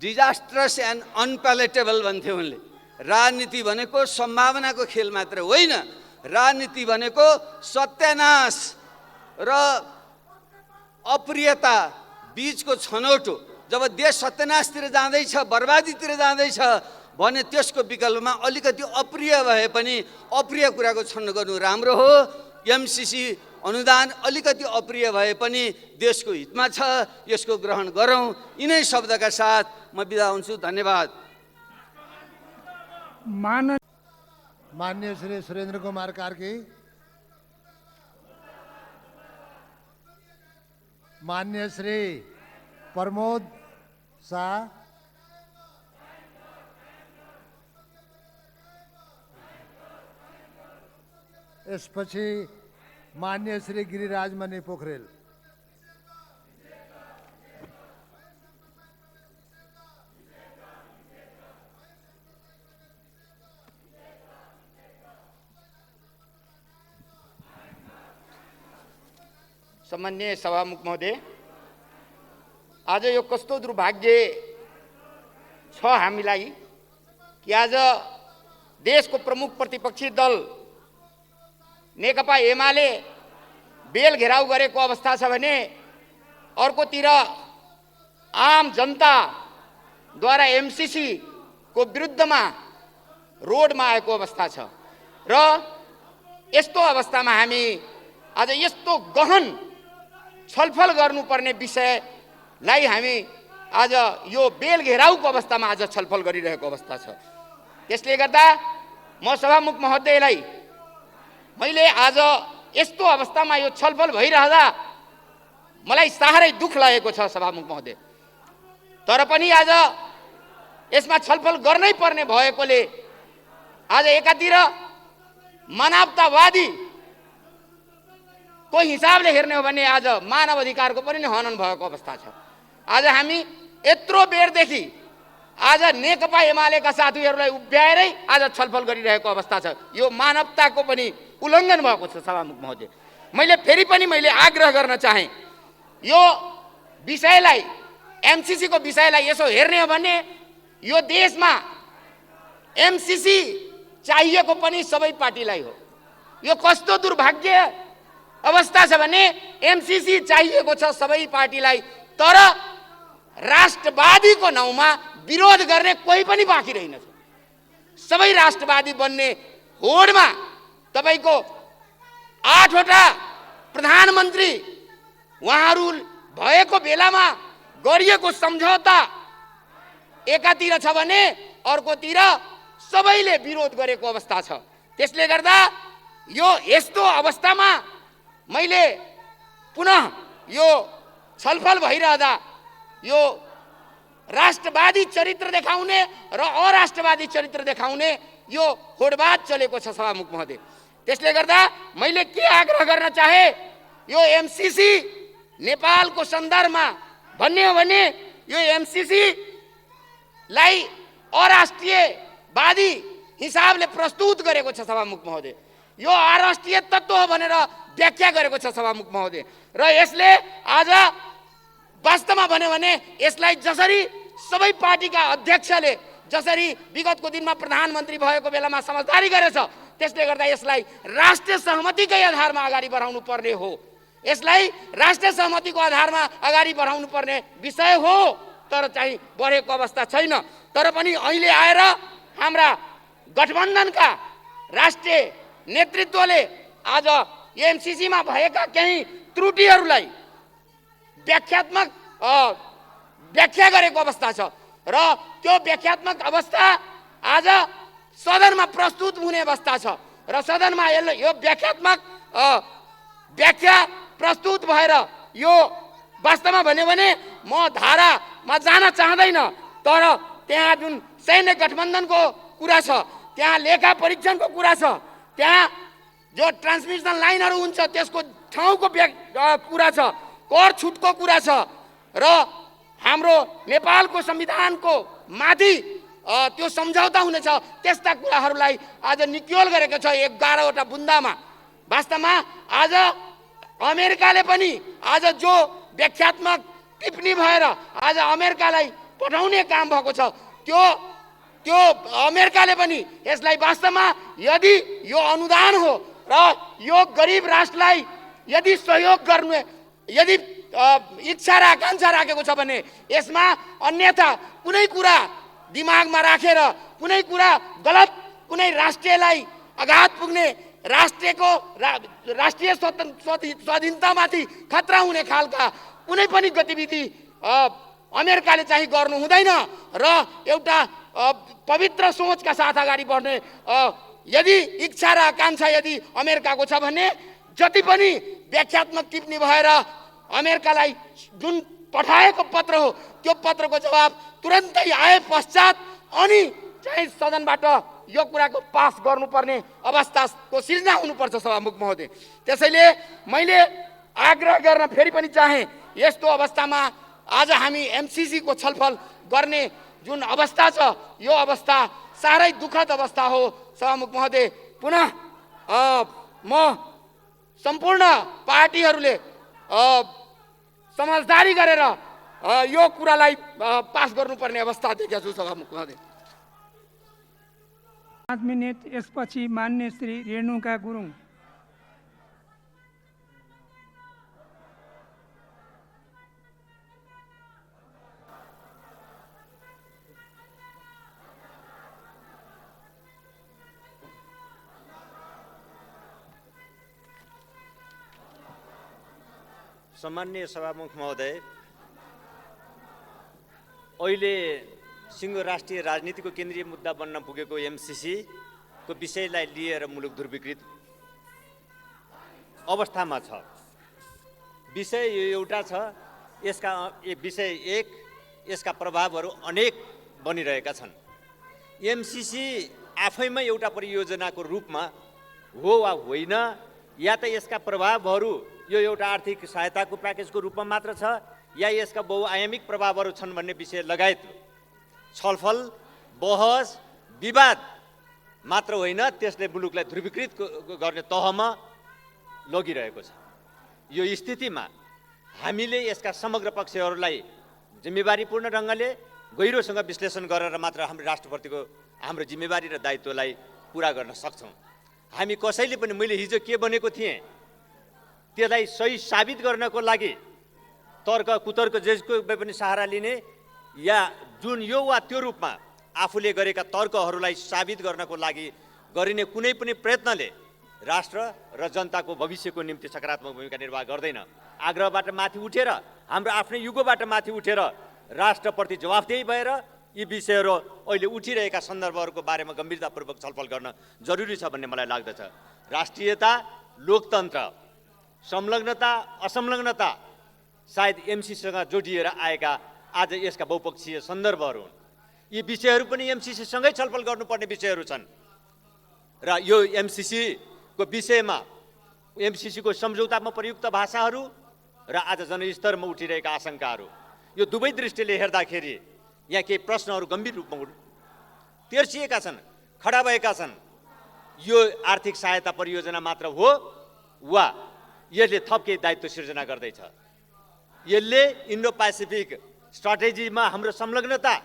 disastrous and unpalatable भन्थे उनले। राजनीति भनेको सम्भावनाको खेल मात्र होइन, राजनीति भनेको सत्यानाश र अप्रियता बिचको छनौट हो। जब देश सत्यनाशतिर जाँदैछ, बर्बादीतिर जाँदैछ भने त्यसको विकल्पमा अलिकति अप्रिय भए पनि अप्रिय कुराको छनौट गर्नु राम्रो हो। एमसिसी अनुदान अलिकति अप्रिय भए पनि देशको हितमा छ, यसको ग्रहण गरौँ। यिनै शब्दका साथ म बिदा हुन्छु। धन्यवाद। मान्य श्री सुरेंद्र कुमार कार्की, मान्य श्री प्रमोद शाह, यसपछि मान्य श्री गिरिराज मणि पोखरेल। सम्मान्य सभामुख महोदय, आज यो कस्तो दुर्भाग्य छ हामीलाई कि आज देशको प्रमुख प्रतिपक्षी दल नेकपा एमाले बेल घेराउ गरेको अवस्था छ भने अर्कोतिर आम जनताद्वारा एमसिसी को विरुद्धमा रोडमा आएको अवस्था छ। र यस्तो अवस्थामा हामी आज यस्तो गहन छलफल गर्नुपर्ने विषयलाई हामी आज यो बेल घेराउको अवस्थामा आज छलफल गरिरहेको अवस्था छ। त्यसले गर्दा म सभामुख महोदयलाई मैले आज यस्तो अवस्थामा यो छलफल भइरहँदा मलाई साह्रै दुःख लागेको छ सभामुख महोदय। तर पनि आज यसमा छलफल गर्नै पर्ने भएकोले आज एकातिर मानवतावादी को हिसाबले हेर्ने हो भने आज मानव अधिकारको पनि हनन भएको अवस्था छ। आज हामी यत्रो बेरदेखि आज नेकपा एमालेका साथीहरूलाई उभ्याएरै आज छलफल गरिरहेको अवस्था छ। यो मानवताको पनि उल्लङ्घन भएको छ सभामुख महोदय। मैले फेरि पनि आग्रह गर्न चाहे, यो विषयलाई एमसिसी को विषयलाई यसो हेर्ने हो भने यो देशमा एमसिसी चाहिएको पनि सबै पार्टीलाई हो। यो कस्तो दुर्भाग्य अवस्था छ भने एमसिसी चाहिएको छ सबै पार्टीलाई, तर राष्ट्रवादीको नाउँमा विरोध गर्ने कोही पनि बाँकी रहेनछ। सबै राष्ट्रवादी बन्ने होडमा तपाईको 8 वटा प्रधानमन्त्री उहाँहरू भएको बेलामा गरिएको सम्झौता एकातिर छ भने अर्कोतिर सबैले विरोध गरेको अवस्था छ। त्यसले गर्दा यो यस्तो अवस्थामा मैले पुनः यो छलफल भइरहँदा यो राष्ट्रवादी चरित्र देखाउने र अराष्ट्रवादी चरित्र देखाउने यो होडबाज चलेको छ सभामुख महोदय। त्यसले गर्दा मैले के आग्रह गर्न चाहे, यो एमसिसी नेपालको सन्दर्भमा भन्ने हो भने यो एमसिसी लाई अराष्ट्रियवादी हिसाबले प्रस्तुत गरेको छ सभामुख महोदय। यो अराष्ट्रिय तत्त्व हो भनेर व्याख्या गरेको छ सभामुख महोदय। र यसले आज वास्तवमा भन्यो भने यसलाई जसरी सबै पार्टीका अध्यक्षले जसरी विगतको दिनमा प्रधानमन्त्री भएको बेलामा समझदारी गरेछ, त्यसले गर्दा यसलाई राष्ट्रिय सहमतिकै आधारमा अगाडि बढाउनु पर्ने हो। यसलाई राष्ट्रिय सहमतिको आधारमा अगाडि बढाउनु पर्ने विषय हो, तर चाहिँ बढेको अवस्था छैन। तर पनि अहिले आएर हाम्रा गठबन्धनका राष्ट्रिय नेतृत्वले आज एमसिसीमा भएका केही त्रुटिहरूलाई व्याख्यात्मक व्याख्या गरेको अवस्था छ र त्यो व्याख्यात्मक अवस्था आज सदनमा प्रस्तुत हुने अवस्था छ र सदनमा यो व्याख्यात्मक व्याख्या प्रस्तुत भएर यो वास्तवमा भन्यो भने म धारामा जान चाहदैन, तर त्यहाँ जुन सैन्य गठबन्धनको कुरा छ, त्यहाँ लेखा परीक्षणको कुरा छ, त्यहाँ जो ट्रान्समिसन लाइनहरू हुन्छ त्यसको ठाउँको कुरा छ, कर छुटको कुरा छ र हाम्रो नेपालको संविधानको माथि त्यो सम्झौता हुनेछ, त्यस्ता कुराहरूलाई आज निक्योल गरेको छ 11 वटा बुन्दामा। वास्तवमा आज अमेरिकाले पनि आज जो व्याख्यात्मक टिप्पणी भएर आज अमेरिकालाई पठाउने काम भएको छ, त्यो अमेरिकाले पनि यसलाई वास्तवमा यदि यो अनुदान हो र यो गरिब राष्ट्रलाई यदि सहयोग गर्ने, यदि इच्छा र आकाङ्क्षा राखेको छ भने यसमा अन्यथा कुनै कुरा दिमागमा राखेर कुनै कुरा गलत कुनै राष्ट्रियलाई आघात पुग्ने राष्ट्रिय स्वाधीनतामाथि खतरा हुने खालका कुनै पनि गतिविधि अमेरिकाले चाहिँ गर्नु हुँदैन र एउटा पवित्र सोचका साथ अगाडि बढ्ने यदि इच्छा र आकाङ्क्षा यदि अमेरिकाको छ भने जति पनि व्याख्यात्मक टिप्पणी भएर अमेरिकालाई जुन पठाएको पत्र हो त्यो पत्रको जवाब तुरन्तै आए पश्चात अनि चाहिँ सदनबाट यो कुराको पास गर्नुपर्ने अवस्थाको सिर्जना हुनुपर्छ सभामुख महोदय। त्यसैले मैले आग्रह गर्न फेरि पनि चाहे यस्तो अवस्थामा आज हामी एमसीसी को छलफल गर्ने जुन अवस्था छ यो अवस्था साह्रै दुःखद अवस्था हो सभामुख महोदय। पुनः म सम्पूर्ण पार्टीहरूले समझदारी गरेर यो कुरालाई पास गर्नुपर्ने अवस्था देखेको छु सभामुख महोदय। 5 मिनट यसपछि मान्य श्री रेणुका गुरुङ। सम्माननीय सभामुख महोदय, अहिले सिङ्गो राष्ट्रिय राजनीतिको केन्द्रीय मुद्दा बन्न पुगेको एमसीसी को विषयलाई लिएर मुलुक ध्रुवीकृत अवस्थामा छ। विषय यो एउटा छ, यसका विषय एक, यसका प्रभावहरू अनेक बनिरहेका छन्। एमसीसी आफैमा एउटा परियोजनाको रूपमा हो वा होइन, या त यसका प्रभावहरू यो एउटा आर्थिक सहायताको प्याकेजको रूपमा मात्र छ या यसका बहुआयामिक प्रभावहरू छन् भन्ने विषय लगायत छलफल बहस विवाद मात्र होइन, त्यसले मुलुकलाई ध्रुवीकृत गर्ने तहमा लगिरहेको छ। यो स्थितिमा हामीले यसका समग्र पक्षहरूलाई जिम्मेवारीपूर्ण ढङ्गले गहिरोसँग विश्लेषण गरेर मात्र हाम्रो राष्ट्रप्रतिको हाम्रो जिम्मेवारी र दायित्वलाई पुरा गर्न सक्छौँ। हामी कसैले पनि मैले हिजो के भनेको थिएँ त्यसलाई सही साबित गर्नको लागि तर्क कुतर्क जेको पनि सहारा लिने या जुन यो वा त्यो रूपमा आफूले गरेका तर्कहरूलाई साबित गर्नको लागि गरिने कुनै पनि प्रयत्नले राष्ट्र र जनताको भविष्यको निम्ति सकारात्मक भूमिका निर्वाह गर्दैन। आग्रहबाट माथि उठेर हाम्रो आफ्नै युगोबाट माथि उठेर राष्ट्रप्रति जवाफदेही भएर यी विषयहरू अहिले उठिरहेका सन्दर्भहरूको बारेमा गम्भीरतापूर्वक छलफल गर्न जरुरी छ भन्ने मलाई लाग्दछ। राष्ट्रियता, लोकतन्त्र, संलग्नता, असंलग्नता सायद एमसीसीसँग जोडिएर आएका आज यसका बहुपक्षीय सन्दर्भहरू हुन्। यी विषयहरू पनि एमसीसीसँगै छलफल गर्नुपर्ने विषयहरू छन् र यो एमसीसीको विषयमा एमसीसीको सम्झौतामा प्रयुक्त भाषाहरू र आज जनस्तरमा उठिरहेका आशंकाहरू, यो दुवै दृष्टिले हेर्दाखेरि यहाँ केही प्रश्नहरू गम्भीर रूपमा तेर्सिएका छन्, खडा भएका छन्। यो आर्थिक सहायता परियोजना मात्र हो वा यसले थप केही दायित्व सिर्जना गर्दैछ? यसले इन्डो पेसिफिक स्ट्राटेजीमा हाम्रो संलग्नतालाई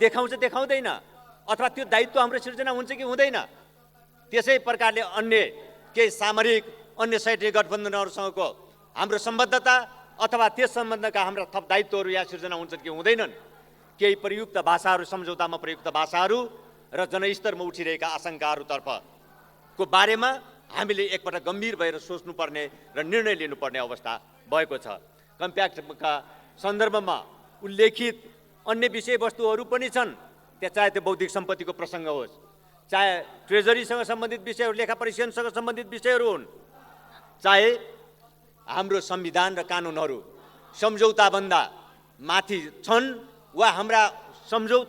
देखाउँछ देखाउँदैन, अथवा त्यो दायित्व हाम्रो सिर्जना हुन्छ कि हुँदैन? त्यसै प्रकारले अन्य केही सामरिक अन्य सैन्य गठबन्धनहरूसँगको हाम्रो सम्बद्धता अथवा त्यस सम्बन्धका हाम्रा थप दायित्वहरू यहाँ सिर्जना हुन्छन् कि हुँदैनन्? केही प्रयुक्त भाषाहरू, सम्झौतामा प्रयुक्त भाषाहरू र जनस्तरमा उठिरहेका आशंकाहरूतर्फको बारेमा हामीले एकपटक गम्भीर भएर सोच्नुपर्ने र निर्णय लिनुपर्ने अवस्था भएको छ। कम्प्याक्टका सन्दर्भमा उल्लेखित अन्य विषयवस्तुहरू पनि छन्, त्यहाँ चाहे त्यो बौद्धिक सम्पत्तिको प्रसङ्ग होस्, चाहे ट्रेजरीसँग सम्बन्धित विषयहरू, लेखा परीक्षणसँग सम्बन्धित विषयहरू हुन्, चाहे हाम्रो संविधान र कानुनहरू सम्झौताभन्दा माथि छन् वा हाम्रा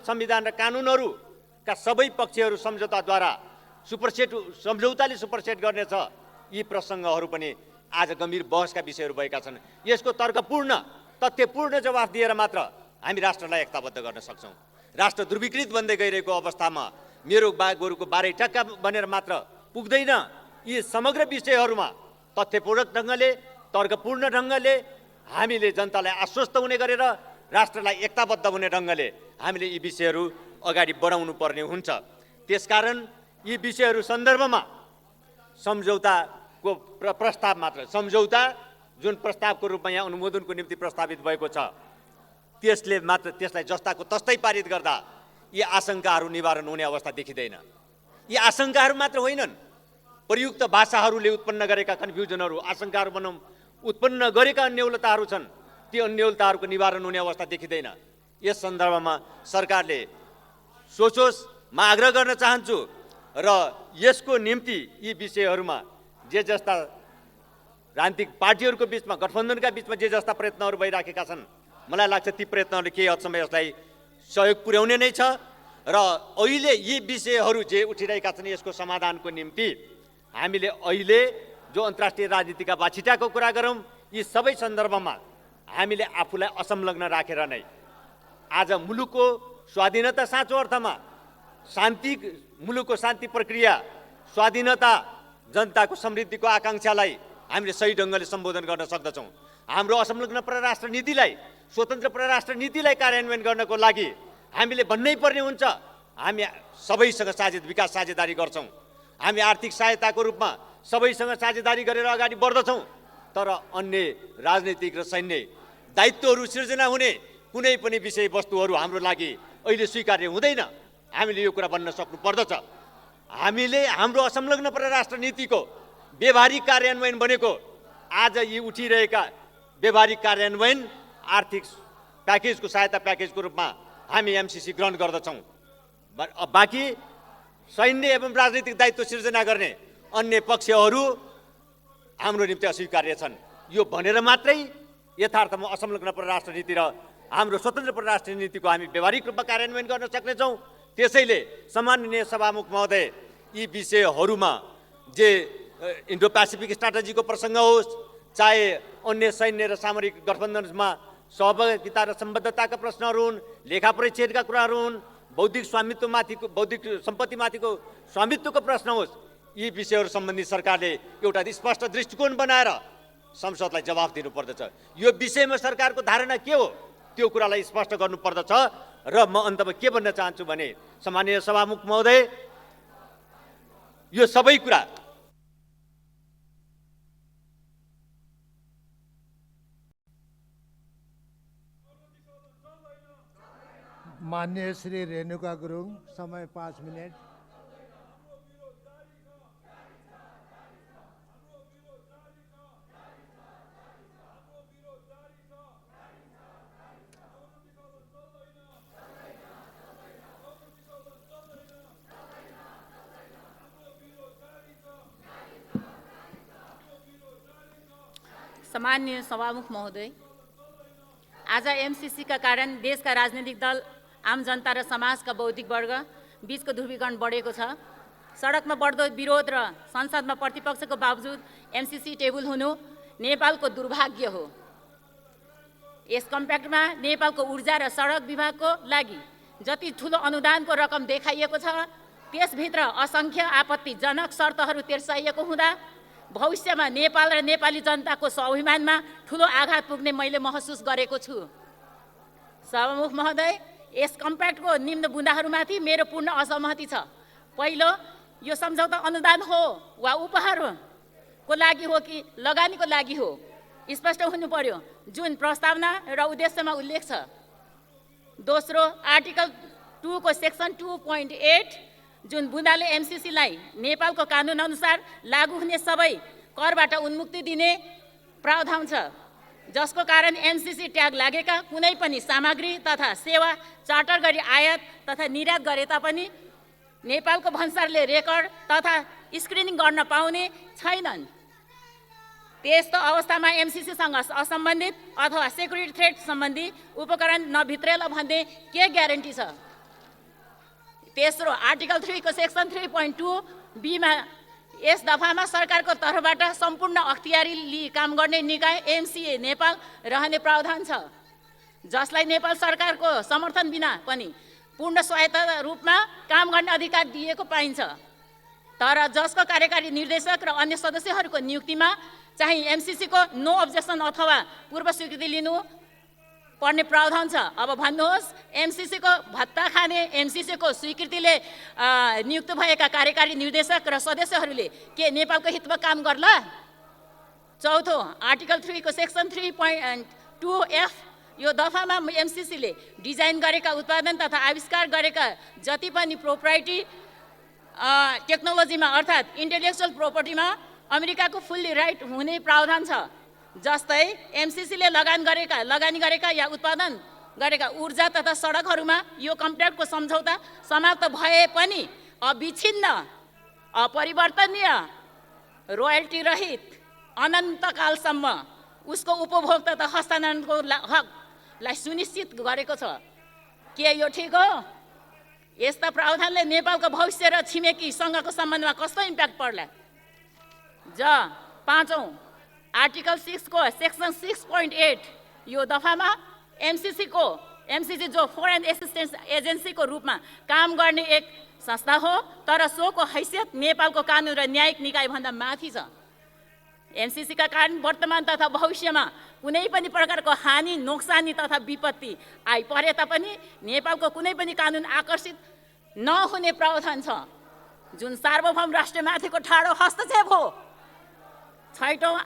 संविधान र कानुनहरूका सबै पक्षहरू सम्झौताद्वारा सम्झौताले सुपरसेट गर्नेछ, यी प्रसङ्गहरू पनि आज गम्भीर बहसका विषयहरू भएका छन्। यसको तर्कपूर्ण तथ्यपूर्ण जवाफ दिएर मात्र हामी राष्ट्रलाई एकताबद्ध गर्न सक्छौँ। राष्ट्र ध्रुवीकृत बन्दै गइरहेको अवस्थामा मेरो गोरुको बारै टक्का भनेर मात्र पुग्दैन। यी समग्र विषयहरूमा तथ्यपूर्ण ढङ्गले, तर्कपूर्ण ढङ्गले हामीले जनतालाई आश्वस्त हुने गरेर राष्ट्रलाई एकताबद्ध हुने ढङ्गले हामीले यी विषयहरू अगाडि बढाउनु पर्ने हुन्छ। त्यसकारण यी विषयहरू सन्दर्भमा सम्झौताको प्रस्ताव मात्र, सम्झौता जुन प्रस्तावको रूपमा यहाँ अनुमोदनको निम्ति प्रस्तावित भएको छ त्यसलाई जस्ताको तस्तै पारित गर्दा यी आशंकाहरू निवारण हुने अवस्था देखिँदैन। यी आशंकाहरू मात्र होइनन्, प्रयुक्त भाषाहरूले उत्पन्न गरेका कन्फ्युजनहरू, आशंकाहरू भनौँ, उत्पन्न गरेका अन्यलताहरू छन्, ती अन्यलताहरूको निवारण हुने अवस्था देखिँदैन। यस सन्दर्भमा सरकारले सोचोस्, म आग्रह गर्न चाहन्छु र यसको निम्ति यी विषयहरूमा जे जस्ता राजनीतिक पार्टीहरूको बिचमा, गठबन्धनका बिचमा जे जस्ता प्रयत्नहरू भइराखेका छन्, मलाई लाग्छ ती प्रयत्नहरूले केही हदसम्म यसलाई सहयोग पुर्याउने नै छ। र अहिले यी विषयहरू जे उठिरहेका छन् यसको समाधानको निम्ति हामीले अहिले जो अन्तर्राष्ट्रिय राजनीतिका बाछिटाको कुरा गरौँ, यी सबै सन्दर्भमा हामीले आफूलाई असंलग्न राखेर नै आज मुलुकको स्वाधीनता, साँचो अर्थमा शान्ति, मुलुकको शान्ति प्रक्रिया, स्वाधीनता, जनताको समृद्धिको आकाङ्क्षालाई हामीले सही ढङ्गले सम्बोधन गर्न सक्दछौँ। हाम्रो असंलग्न परराष्ट्र नीतिलाई, स्वतन्त्र परराष्ट्र नीतिलाई कार्यान्वयन गर्नको लागि हामीले भन्नै पर्ने हुन्छ हामी सबैसँग विकास साझेदारी गर्छौँ। हामी आर्थिक सहायताको रूपमा सबैसँग साझेदारी गरेर अगाडि बढ्दछौँ। तर अन्य राजनीतिक र सैन्य दायित्वहरू सिर्जना हुने कुनै पनि विषयवस्तुहरू हाम्रो लागि अहिले स्वीकार्य हुँदैन। हामीले यो कुरा भन्न सक्नु पर्दछ। हामीले हाम्रो असंलग्न परराष्ट्र नीतिको व्यवहारिक कार्यान्वयन भनेको आज यी उठिरहेका व्यवहारिक कार्यान्वयन आर्थिक प्याकेजको, सहायता प्याकेजको रूपमा हामी एमसीसी ग्रहण गर्दछौँ। बाँकी सैन्य एवं राजनीतिक दायित्व सिर्जना गर्ने अन्य पक्षहरू हाम्रो निम्ति अस्वीकार्य छन्। यो भनेर मात्रै यथार्थमा असंलग्न परराष्ट्र नीति र हाम्रो स्वतन्त्र परराष्ट्र नीतिको हामी व्यवहारिक रूपमा कार्यान्वयन गर्न सक्नेछौँ। त्यसैले सम्माननीय सभामुख महोदय, यी विषयहरूमा जे इन्डो पेसिफिक स्ट्राटेजीको प्रसङ्ग होस्, चाहे अन्य सैन्य र सामरिक गठबन्धनमा सहभागिता र सम्बद्धताका प्रश्नहरू हुन्, लेखा परिच्छेदका कुराहरू हुन्, बौद्धिक सम्पत्तिमाथिको स्वामित्वको प्रश्न होस्, यी विषयहरू सम्बन्धी सरकारले एउटा स्पष्ट दृष्टिकोण बनाएर संसदलाई जवाफ दिनुपर्दछ। यो विषयमा सरकारको धारणा के हो त्यो कुरालाई स्पष्ट गर्नुपर्दछ। र म अन्तमा के भन्न चाहन्छु भने, सम्माननीय सभामुख महोदय, यो सबै कुरा मान्य श्री रेणुका गुरुङ, समय 5 मिनट। सम्माननीय सभामुख महोदय, आज एमसीसीका कारण देशका राजनीतिक दल, आम जनता र समाजका बौद्धिक वर्ग बीचको ध्रुवीकरण बढेको छ। सडकमा बढ्दो विरोध र संसदमा प्रतिपक्षको बावजुद एमसीसी टेबल हुनु नेपालको दुर्भाग्य हो। यस कम्प्याक्टमा नेपालको ऊर्जा र सडक विभागको लागि जति ठुलो अनुदानको रकम देखाइएको छ, त्यसभित्र असङ्ख्य आपत्तिजनक शर्तहरू तेर्साइएको हुँदा भविष्यमा नेपाल र नेपाली जनताको स्वाभिमानमा ठुलो आघात पुग्ने मैले महसुस गरेको छु। सभामुख महोदय, यस कम्प्याक्टको निम्न बुँदाहरूमाथि मेरो पूर्ण असहमति छ। पहिलो, यो सम्झौता अनुदान हो वा उपहारको लागि हो कि लगानीको लागि हो, स्पष्ट हुनु पर्यो, जुन प्रस्तावना र उद्देश्यमा उल्लेख छ। दोस्रो, आर्टिकल 2 को सेक्सन 2.8 जुन बुँदाले एमसीसीलाई नेपालको कानुन अनुसार लागू हुने सबै करबाट उन्मुक्ति दिने प्रावधान छ, जसको कारण एमसीसी ट्याग लागेका कुनै पनि सामग्री तथा सेवा चार्टर गरी आयात तथा निर्यात गरे तापनि नेपालको भन्सारले रेकर्ड तथा स्क्रिनिङ गर्न पाउने छैनन्। त्यस्तो अवस्थामा एमसीसीसँग असम्बन्धित अथवा सेक्युरिटी थ्रेट सम्बन्धी उपकरण नभित्रेला भन्ने के ग्यारेन्टी छ? तेस्रो, आर्टिकल 3 को सेक्सन 3.2 B मा यस दफामा सरकारको तर्फबाट सम्पूर्ण अख्तियारी लिई काम गर्ने निकाय एमसीए नेपाल रहने प्रावधान छ, जसलाई नेपाल सरकारको समर्थन बिना पनि पूर्ण स्वायत्त रूपमा काम गर्ने अधिकार दिएको पाइन्छ। तर जसको कार्यकारी निर्देशक र अन्य सदस्यहरूको नियुक्तिमा चाहिँ एमसीसीको नो अब्जेक्सन अथवा पूर्व स्वीकृति लिनु पर्ने प्रावधान छ। अब भन्नुहोस्, एमसीसीको भत्ता खाने, एमसीसीको स्वीकृतिले नियुक्त भएका कार्यकारी निर्देशक र सदस्यहरूले के नेपालको हितमा काम गर्ला? चौथो आर्टिकल 3 को सेक्सन 3.2F यो दफामा एमसिसीले डिजाइन गरेका उत्पादन तथा आविष्कार गरेका जति पनि प्रोप्राइटी टेक्नोलोजीमा अर्थात् इन्टेलेक्चुअल प्रोपर्टीमा अमेरिकाको फुल्ली राइट हुने प्रावधान छ। जस्तै एमसिसीले लगानी गरेका या उत्पादन गरेका ऊर्जा तथा सडकहरूमा यो कन्ट्र्याक्टको सम्झौता समाप्त भए पनि अविच्छिन्न अपरिवर्तनीय रोयल्टी रहित अनन्तकालसम्म उसको उपभोग तथा हस्तान्तरणको हकलाई सुनिश्चित गरेको छ। के यो ठिक हो? यस्ता प्रावधानले नेपालको भविष्य र छिमेकी सँगको सम्बन्धमा कस्तो इम्प्याक्ट पर्ला? पाँचौं आर्टिकल 6 को सेक्सन 6.8 यो दफामा एमसिसी जो फरेन एसिस्टेन्स एजेन्सीको रूपमा काम गर्ने एक संस्था हो, तर सोको हैसियत नेपालको कानुन र न्यायिक निकायभन्दा माथि छ। एमसिसीका कारण वर्तमान तथा भविष्यमा कुनै पनि प्रकारको हानि नोक्सानी तथा विपत्ति आइपरे तापनि नेपालको कुनै पनि कानुन आकर्षित नहुने प्रावधान छ, जुन सार्वभौम राष्ट्रमाथिको ठाडो हस्तक्षेप हो। छैटौं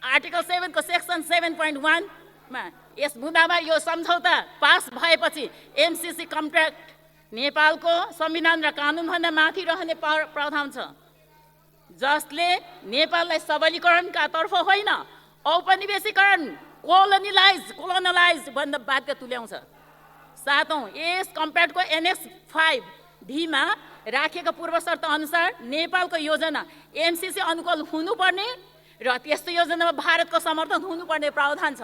आर्टिकल 7 को सेक्सन 7.1 मा यस मुद्दामा यो सम्झौता पास भएपछि एमसिसी कन्ट्र्याक्ट नेपालको संविधान र कानुनभन्दा माथि रहने प्रावधान छ, जसले नेपाललाई सबलीकरणका तर्फ होइन औपनिवेशीकरण कोलोनलाइज भन्दा बाध्य तुल्याउँछ। सातौं यस कम्प्याक्टको एनेक्स 5D मा राखेको पूर्व शर्त अनुसार नेपालको योजना एमसिसी अनुकूल हुनुपर्ने र त्यस्तो योजनामा भारतको समर्थन हुनुपर्ने प्रावधान छ।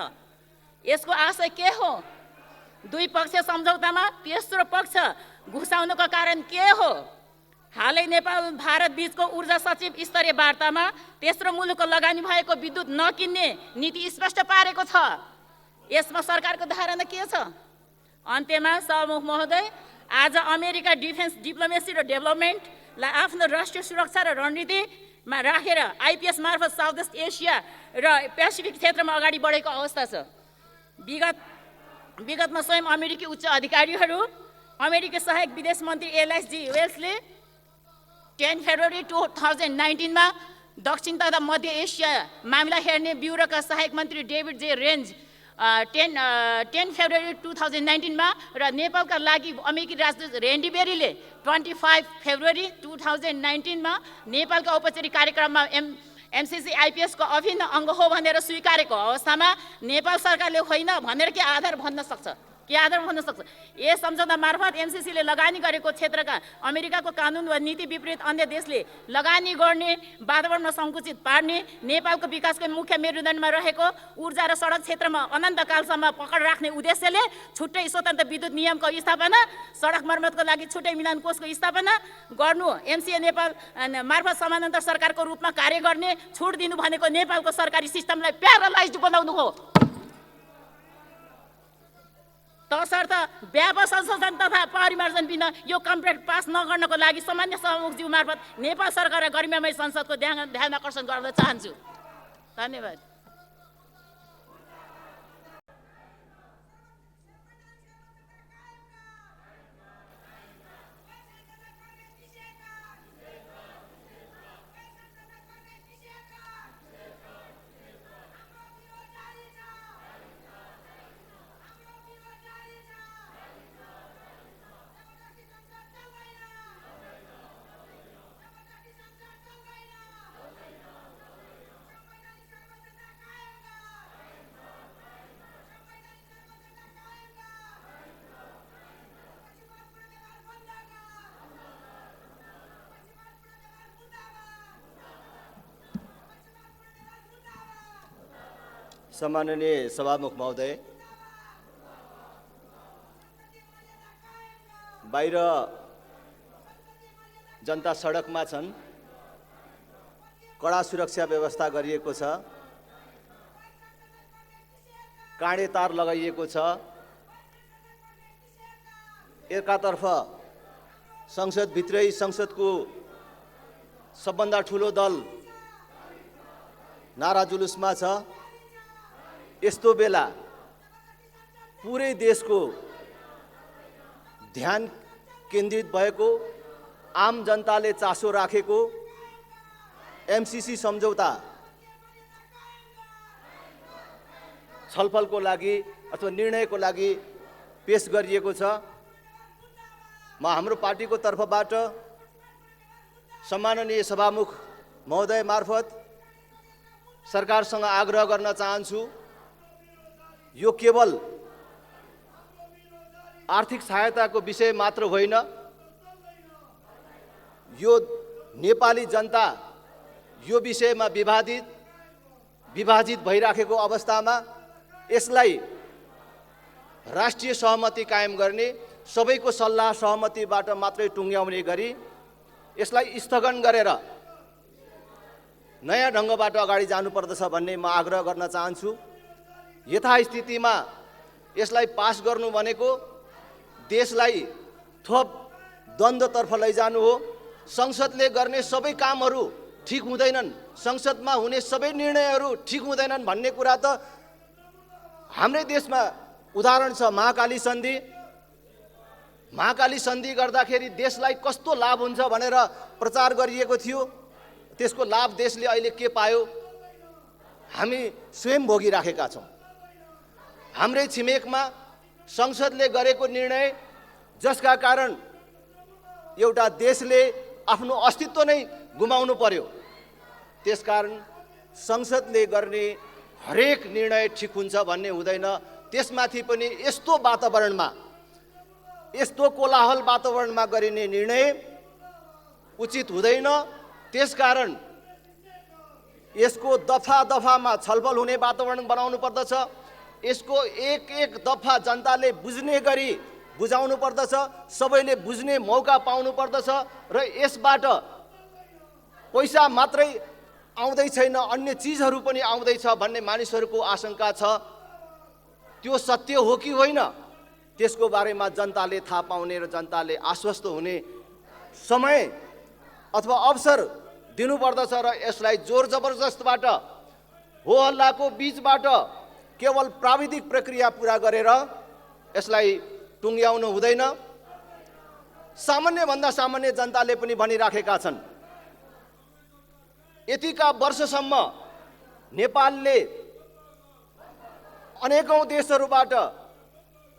यसको आशय के हो? दुई पक्ष सम्झौतामा तेस्रो पक्ष घुसाउनको कारण के हो? हालै नेपाल भारत बीचको ऊर्जा सचिव स्तरीय वार्तामा तेस्रो मुलुकको लगानी भएको विद्युत नकिन्ने नीति स्पष्ट पारेको छ। यसमा सरकारको धारणा के छ? अन्त्यमा सभामुख महोदय, आज अमेरिका डिफेन्स डिप्लोमेसी र डेभलपमेन्टलाई आफ्नो राष्ट्रिय सुरक्षा र रणनीतिमा राखेर आइपिएस मार्फत साउथ वेस्ट एसिया र पेसिफिक क्षेत्रमा अगाडि बढेको अवस्था छ। विगतमा स्वयं अमेरिकी उच्च अधिकारीहरू अमेरिकी सहायक विदेश मन्त्री एलएसजी वेल्सले 10 फेब्रुअरी 2019 मा दक्षिण तथा मध्य एसिया मामिला हेर्ने ब्युरोका सहायक मन्त्री डेभिड जे रेन्ज 10 फेब्रुअरी 2019 मा र नेपालका लागि अमेरिकी राजदूत रेन्डी बेरीले 25 फेब्रुअरी 2019 मा नेपालका औपचारिक कार्यक्रममा एमसिसी आइपिएस को अभिन्न अंग हो भनेर स्वीकारेको अवस्थामा नेपाल सरकारले होइन भनेर के आधार भन्न सक्छ? यस सम्झौता मार्फत एमसिसीले लगानी गरेको क्षेत्रका अमेरिकाको कानुन वा नीति विपरीत अन्य देशले लगानी गर्ने वातावरण सङ्कुचित पार्ने, नेपालको विकासको मुख्य मेरुदण्डमा रहेको ऊर्जा र सडक क्षेत्रमा अनन्तकालसम्म पकड राख्ने उद्देश्यले छुट्टै स्वतन्त्र विद्युत नियमको स्थापना, सडक मर्मतको लागि छुट्टै मिलान कोषको स्थापना गर्नु, एमसिए नेपाल मार्फत समानान्तर सरकारको रूपमा कार्य गर्ने छुट दिनु भनेको नेपालको सरकारी सिस्टमलाई प्यारालाइज्ड बनाउनु हो। तसर्थ व्यापक संशोधन तथा परिमार्जन बिना यो कम्प्याक्ट पास नगर्नको लागि सामान्य सभामुखज्यू मार्फत नेपाल सरकार र गरिमामय संसदको ध्यान आकर्षण गर्न चाहन्छु। धन्यवाद। सम्माननीय सभामुख महोदय, बाहिर जनता सडकमा छन्, कडा सुरक्षा व्यवस्था गरिएको छ, काँडे तार लगाइएको छ। एकातर्फ संसदभित्रै संसदको सबभन्दा ठुलो दल नारा जुलुसमा छ। यस्तो बेला पुरै देशको ध्यान केन्द्रित भएको, आम जनताले चासो राखेको एमसिसी सम्झौता छलफलको लागि अथवा निर्णयको लागि पेश गरिएको छ। म हाम्रो पार्टीको तर्फबाट सम्माननीय सभामुख महोदय मार्फत सरकारसँग आग्रह गर्न चाहन्छु, यो केवल आर्थिक सहायताको विषय मात्र होइन, यो नेपाली जनता यो विषयमा विभाजित भइराखेको अवस्थामा यसलाई राष्ट्रिय सहमति कायम गर्ने, सबैको सल्लाह सहमतिबाट मात्रै टुङ्ग्याउने गरी यसलाई स्थगन गरेर नयाँ ढङ्गबाट अगाडि जानुपर्दछ भन्ने म आग्रह गर्न चाहन्छु। यथास्थितिमा यसलाई पास गर्नु भनेको देशलाई थप द्वन्द्वतर्फ लैजानु हो। संसदले गर्ने सबै कामहरू ठिक हुँदैनन्, संसदमा हुने सबै निर्णयहरू ठिक हुँदैनन् भन्ने कुरा त हाम्रै देशमा उदाहरण छ। महाकाली सन्धि गर्दाखेरि देशलाई कस्तो लाभ हुन्छ भनेर प्रचार गरिएको थियो, त्यसको लाभ देशले अहिले के पायो हामी स्वयं भोगिराखेका छौँ। हाम्रै छिमेकमा संसदले गरेको निर्णय जसका कारण एउटा देशले आफ्नो अस्तित्व नै गुमाउनु पर्यो, त्यसकारण संसदले गर्ने हरेक निर्णय ठिक हुन्छ भन्ने हुँदैन। त्यसमाथि पनि यस्तो वातावरणमा, यस्तो कोलाहल वातावरणमा गरिने निर्णय उचित हुँदैन। त्यसकारण यसको दफा दफामा छलफल हुने वातावरण बनाउनु पर्दछ। यसको एक दफा जनताले बुझ्ने गरी बुझाउनु पर्दछ, सबैले बुझ्ने मौका पाउनु पर्दछ र यसबाट पैसा मात्रै आउँदै छैन, अन्य चिजहरू पनि आउँदैछ भन्ने मानिसहरूको आशंका छ। त्यो सत्य हो कि होइन त्यसको बारेमा जनताले थाहा पाउने र जनताले आश्वस्त हुने समय अथवा अवसर दिनुपर्दछ र यसलाई जोर जबरजस्तबाट हो हल्लाको बीचबाट केवल प्राविधिक प्रक्रिया पूरा गरेर यसलाई टुङ्ग्याउनु हुँदैन। सामान्यभन्दा सामान्य जनताले पनि भनिराखेका छन्, यतिका वर्षसम्म नेपालले अनेकौं देशहरूबाट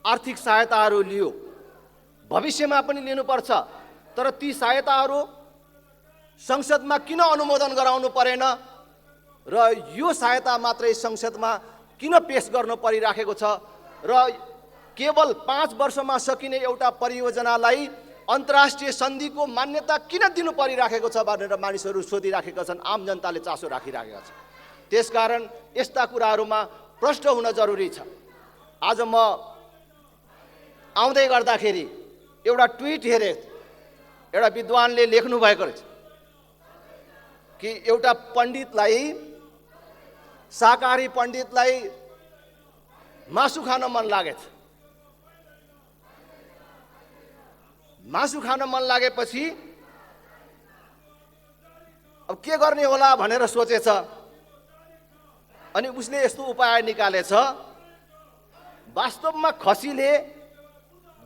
आर्थिक सहायताहरू लियो, भविष्यमा पनि लिनुपर्छ, तर ती सहायताहरू संसदमा किन अनुमोदन गराउनु परेन र यो सहायता मात्रै संसदमा किन पेश गर्न परिराखेको छ र केवल 5 वर्षमा सकिने एउटा परियोजनालाई अन्तर्राष्ट्रिय सन्धिको मान्यता किन दिनु परिराखेको छ भनेर मानिसहरू सोधिराखेका छन्, आम जनताले चासो राखिराखेका छन्। त्यसकारण यस्ता कुराहरूमा प्रष्ट हुन जरुरी छ। आज म आउँदै गर्दाखेरि एउटा ट्विट हेरेँ, एउटा विद्वानले लेख्नु भएको रहेछ कि एउटा पण्डितलाई, शाकाहारी पण्डितलाई मासु खान मन लागेछ। मासु खान मन लागेपछि अब के गर्ने होला भनेर सोचेछ। अनि उसले यस्तो उपाय निकालेछ, वास्तवमा खसीले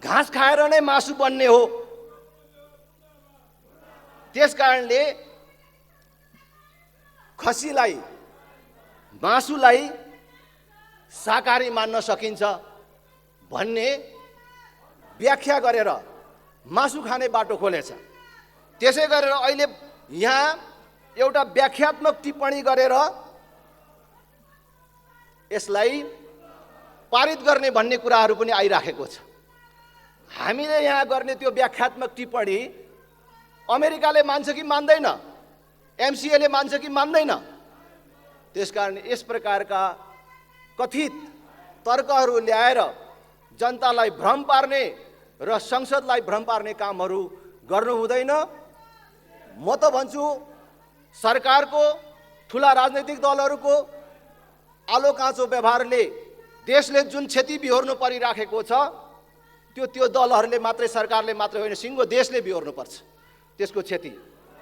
घाँस खाएर नै मासु बन्ने हो। त्यसकारणले खसीलाई, मासुलाई शाकाहारी मान्न सकिन्छ भन्ने व्याख्या गरेर मासु खाने बाटो खोलेछ। त्यसै गरेर अहिले यहाँ एउटा व्याख्यात्मक टिप्पणी गरेर यसलाई पारित गर्ने भन्ने कुराहरू पनि आइराखेको छ। हामीले यहाँ गर्ने त्यो व्याख्यात्मक टिप्पणी अमेरिकाले मान्छ कि मान्दैन, एमसिएले मान्छ कि मान्दैन। त्यसकारण यस प्रकारका कथित तर्कहरू ल्याएर जनतालाई भ्रम पार्ने र संसदलाई भ्रम पार्ने कामहरू गर्नु हुँदैन। म त भन्छु सरकारको, ठुला राजनैतिक दलहरूको आलो काँचो व्यवहारले देशले जुन क्षति बिहोर्नु परिराखेको छ त्यो दलहरूले मात्रै, सरकारले मात्रै होइन, सिङ्गो देशले बिहोर्नुपर्छ त्यसको क्षति।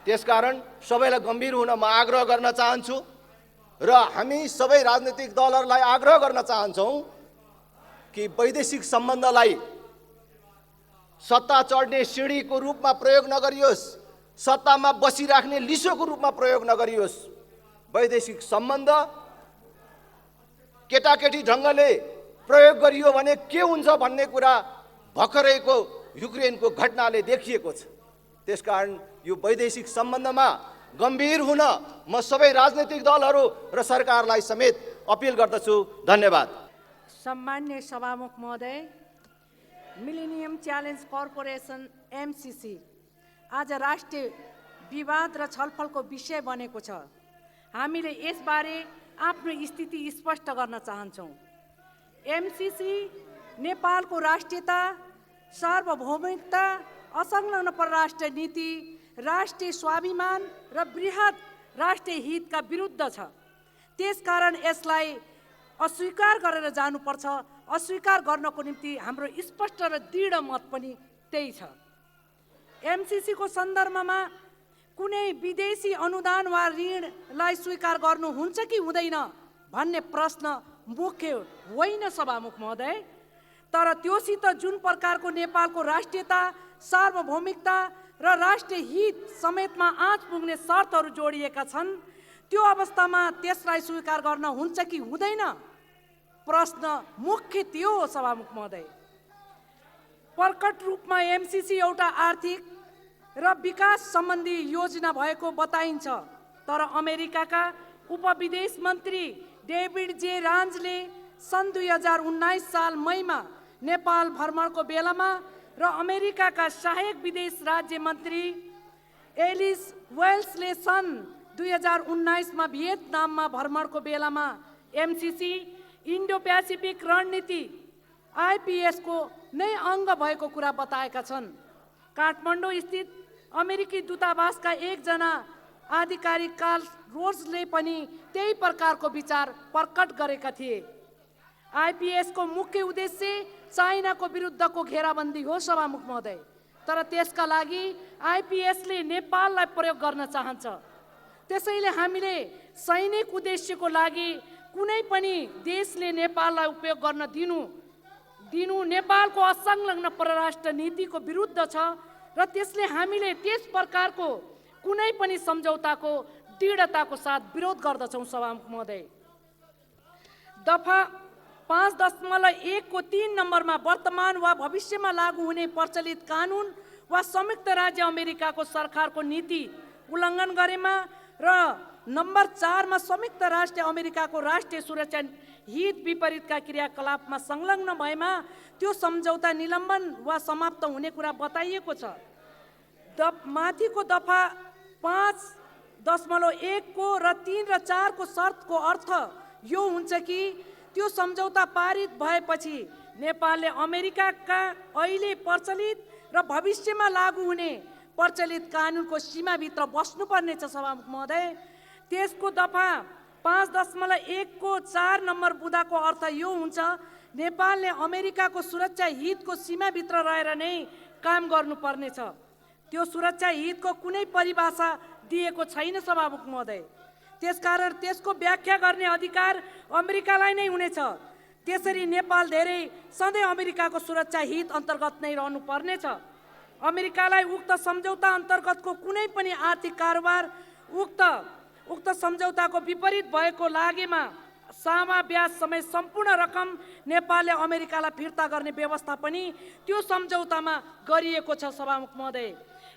त्यसकारण सबैलाई गम्भीर हुन म आग्रह गर्न चाहन्छु र हामी सबै राजनैतिक दलहरूलाई आग्रह गर्न चाहन्छौँ कि वैदेशिक सम्बन्धलाई सत्ता चढ्ने सिँढीको रूपमा प्रयोग नगरियोस्, सत्तामा बसिराख्ने लिसोको रूपमा प्रयोग नगरियोस्। वैदेशिक सम्बन्ध केटाकेटी ढङ्गले प्रयोग गरियो भने के हुन्छ भन्ने कुरा भर्खरैको युक्रेनको घटनाले देखिएको छ। त्यसकारण यो वैदेशिक सम्बन्धमा गम्भीर हुन म सबै राजनैतिक दलहरू र सरकारलाई समेत अपिल गर्दछु। धन्यवाद। सम्मान्य सभामुख महोदय, मिलेनियम च्यालेन्ज कर्पोरेसन एमसिसी आज राष्ट्रिय विवाद र छलफलको विषय बनेको छ। हामीले यसबारे आफ्नो स्थिति स्पष्ट गर्न चाहन्छौँ। एमसिसी नेपालको राष्ट्रियता, सार्वभौमिकता, असंलग्न परराष्ट्र नीति, राष्ट्रिय स्वाभिमान र बृहत राष्ट्रिय हितका विरुद्ध छ। त्यसकारण यसलाई अस्वीकार गरेर जानुपर्छ। अस्वीकार गर्नको निम्ति हाम्रो स्पष्ट र दृढ मत पनि त्यही छ। एमसिसीको सन्दर्भमा कुनै विदेशी अनुदान वा ऋणलाई स्वीकार गर्नु हुन्छ कि हुँदैन भन्ने प्रश्न मुख्य होइन सभामुख महोदय। तर त्योसित जुन प्रकारको नेपालको राष्ट्रियता, सार्वभौमिकता र राष्ट्रिय हित समेतमा आँच पुग्ने शर्तहरू जोडिएका छन्, त्यो अवस्थामा त्यसलाई स्वीकार गर्न हुन्छ कि हुँदैन, प्रश्न मुख्य त्यो हो सभामुख महोदय। प्रकट रूपमा एमसिसी एउटा आर्थिक र विकास सम्बन्धी योजना भएको बताइन्छ। तर अमेरिकाका उपविदेश मन्त्री डेभिड जे रान्जले सन् 2019 साल मईमा नेपाल भ्रमणको बेलामा र अमेरिकाका सहायक विदेश राज्य मन्त्री एलिस वेल्सले सन् 2019 भियतनाममा भ्रमणको बेलामा एमसिसी इन्डो पेसिफिक रणनीति आइपिएस को नै अङ्ग भएको कुरा बताएका छन्। काठमाडौँ स्थित अमेरिकी दूतावासका एकजना आधिकारिक कार्ल रोजले पनि त्यही प्रकारको विचार प्रकट गरेका थिए। आइपिएस को मुख्य उद्देश्य चाइनाको विरुद्धको घेराबन्दी हो सभामुख महोदय। तर त्यसका लागि आइपिएसले नेपाललाई प्रयोग गर्न चाहन्छ। त्यसैले हामीले सैनिक उद्देश्यको लागि कुनै पनि देशले नेपाललाई उपयोग गर्न दिनु नेपालको असंलग्न परराष्ट्र नीतिको विरुद्ध छ र त्यसले हामीले त्यस प्रकारको कुनै पनि सम्झौताको दृढताको साथ विरोध गर्दछौँ सभामुख महोदय। दफा 5.1 को 3 नम्बरमा वर्तमान वा भविष्यमा लागू हुने प्रचलित कानुन वा संयुक्त राज्य अमेरिकाको सरकारको नीति उल्लङ्घन गरेमा र नम्बर 4 मा संयुक्त राष्ट्र अमेरिकाको राष्ट्रिय सुरक्षा हित विपरीतका क्रियाकलापमा संलग्न भएमा त्यो सम्झौता निलम्बन वा समाप्त हुने कुरा बताइएको छ। माथिको दफा 5.1 को र 3 र 4 को शर्तको अर्थ यो हुन्छ कि त्यो सम्झौता पारित भएपछि नेपालले अमेरिकाका अहिले प्रचलित र भविष्यमा लागू हुने प्रचलित कानुनको सीमाभित्र बस्नुपर्नेछ सभामुख महोदय। त्यसको दफा 5.1 को 4 नम्बर बुँदाको अर्थ यो हुन्छ नेपालले अमेरिकाको सुरक्षा हितको सीमाभित्र रहेर नै काम गर्नुपर्नेछ। त्यो सुरक्षा हितको कुनै परिभाषा दिएको छैन सभामुख महोदय। त्यसकारण त्यसको व्याख्या गर्ने अधिकार अमेरिकालाई नै हुनेछ। त्यसरी नेपाल धेरै सधैँ अमेरिकाको सुरक्षा हित अन्तर्गत नै रहनुपर्नेछ। अमेरिकालाई उक्त सम्झौता अन्तर्गतको कुनै पनि आर्थिक कारोबार उक्त सम्झौताको विपरीत भएको लागेमा सामा ब्याज समेत सम्पूर्ण रकम नेपालले अमेरिकालाई फिर्ता गर्ने व्यवस्था पनि त्यो सम्झौतामा गरिएको छ सभामुख महोदय।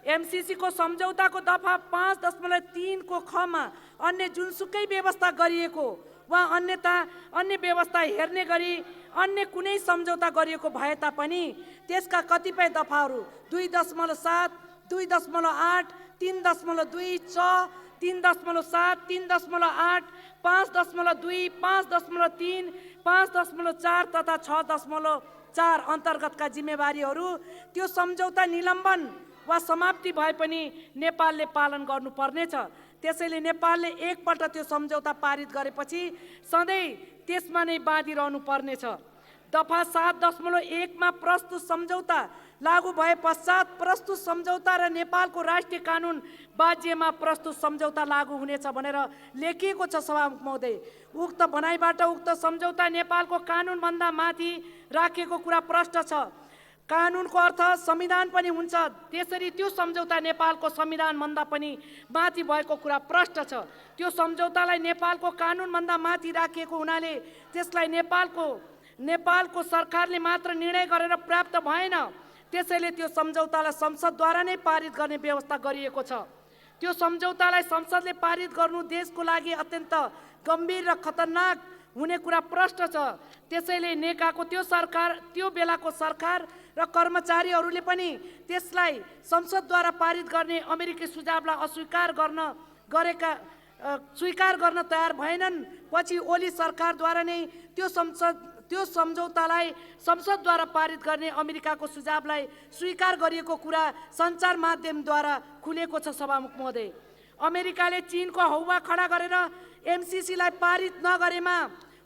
एमसिसी को सम्झौताको दफा 5.3 को ख मा अन्य जुनसुकै व्यवस्था गरिएको वा अन्य व्यवस्था हेर्ने गरी अन्य कुनै सम्झौता गरिएको भए तापनि त्यसका कतिपय दफाहरू 2.7, 2.8, 3.2, 3.7, 3.8, 5.2, 5.3, 5.4 तथा 6.4 अन्तर्गतका जिम्मेवारीहरू त्यो सम्झौता निलम्बन वा समाप्ति भए पनि नेपालले पालन गर्नुपर्नेछ। त्यसैले नेपालले एकपल्ट त्यो सम्झौता पारित गरेपछि सधैँ त्यसमा नै बाँधिरहनु पर्नेछ। दफा 7.1 मा प्रस्तुत सम्झौता लागू भए पश्चात प्रस्तुत सम्झौता र नेपालको राष्ट्रिय कानुन बाध्यमा प्रस्तुत सम्झौता लागू हुनेछ भनेर लेखिएको छ सभामुख महोदय। उक्त भनाइबाट उक्त सम्झौता नेपालको कानुनभन्दा माथि राखेको कुरा प्रष्ट छ। कानुनको अर्थ संविधान पनि हुन्छ। त्यसरी त्यो सम्झौता नेपालको संविधानभन्दा पनि माथि भएको कुरा प्रष्ट छ। त्यो सम्झौतालाई नेपालको कानुनभन्दा माथि राखिएको हुनाले त्यसलाई नेपालको सरकारले मात्र निर्णय गरेर प्राप्त भएन। त्यसैले त्यो सम्झौतालाई संसदद्वारा नै पारित गर्ने व्यवस्था गरिएको छ। त्यो सम्झौतालाई संसदले पारित गर्नु देशको लागि अत्यन्त गम्भीर र खतरनाक हुने कुरा प्रष्ट छ। त्यसैले नेकाको त्यो बेलाको सरकार र कर्मचारीहरूले पनि त्यसलाई संसदद्वारा पारित गर्ने अमेरिकी सुझावलाई स्वीकार गर्न तयार भएनन्। पछि ओली सरकारद्वारा नै त्यो सम्झौतालाई संसदद्वारा पारित गर्ने अमेरिकाको सुझावलाई स्वीकार गरिएको कुरा सञ्चार माध्यमद्वारा खुलेको छ। सभामुख महोदय, अमेरिकाले चीनको हौवा खडा गरेर एमसीसीलाई पारित नगरेमा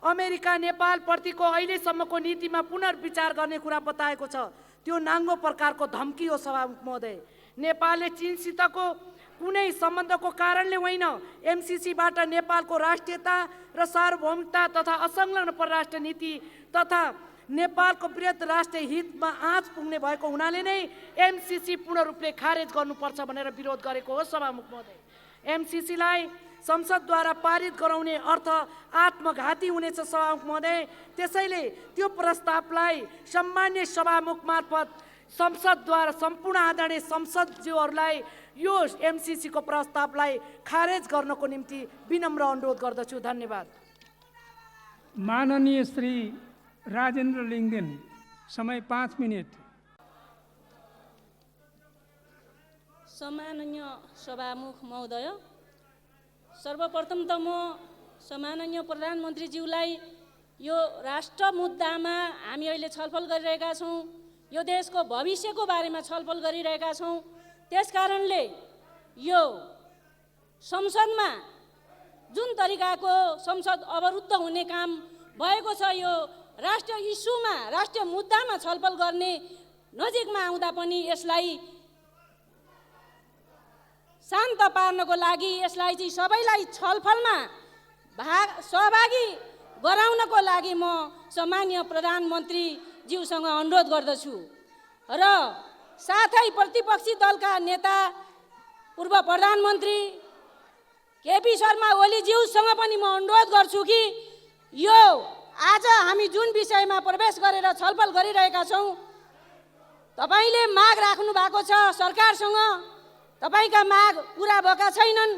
अमेरिका नेपालप्रतिको अहिलेसम्मको नीतिमा पुनर्विचार गर्ने कुरा बताएको छ। त्यो नाङ्गो प्रकारको धम्की हो। सभामुख महोदय, नेपालले चीनसितको कुनै सम्बन्धको कारणले होइन, एमसीसीबाट नेपालको राष्ट्रियता र सार्वभौमिकता तथा असंलग्न परराष्ट्र नीति तथा नेपालको वृहत राष्ट्रिय हितमा आँच पुग्ने भएको हुनाले नै एमसीसी पूर्ण रूपले खारेज गर्नुपर्छ भनेर विरोध गरेको हो। सभामुख महोदय, एमसीसीलाई संसदद्वारा पारित गराउने अर्थ आत्मघाती हुनेछ। सभामुख महोदय, त्यसैले त्यो प्रस्तावलाई सम्मान्य सभामुख मार्फत संसदद्वारा सम्पूर्ण आदरणीय संसदज्यूहरूलाई यो एमसीसीको प्रस्तावलाई खारेज गर्नको निम्ति विनम्र अनुरोध गर्दछु। धन्यवाद। माननीय श्री राजेन्द्र लिङ्गदेन, समय 5 मिनट। सम्माननीय सभामुख महोदय, सर्वप्रथम त म सम्माननीय प्रधानमन्त्रीज्यूलाई यो राष्ट्र मुद्दामा हामी अहिले छलफल गरिरहेका छौँ, यो देशको भविष्यको बारेमा छलफल गरिरहेका छौँ। त्यसकारणले यो संसदमा जुन तरिकाको संसद अवरुद्ध हुने काम भएको छ, यो राष्ट्रिय इस्युमा राष्ट्रिय मुद्दामा छलफल गर्ने नजिकमा आउँदा पनि यसलाई शान्त पार्नको लागि यसलाई चाहिँ सबैलाई छलफलमा सहभागी गराउनको लागि म सम्माननीय प्रधानमन्त्रीज्यूसँग अनुरोध गर्दछु र साथै प्रतिपक्षी दलका नेता पूर्व प्रधानमन्त्री केपी शर्मा ओलीज्यूसँग पनि म अनुरोध गर्छु कि यो आज हामी जुन विषयमा प्रवेश गरेर छलफल गरिरहेका छौँ, तपाईले माग राख्नु भएको छ सरकारसँग, तपाईका माग पूरा भएका छैनन्,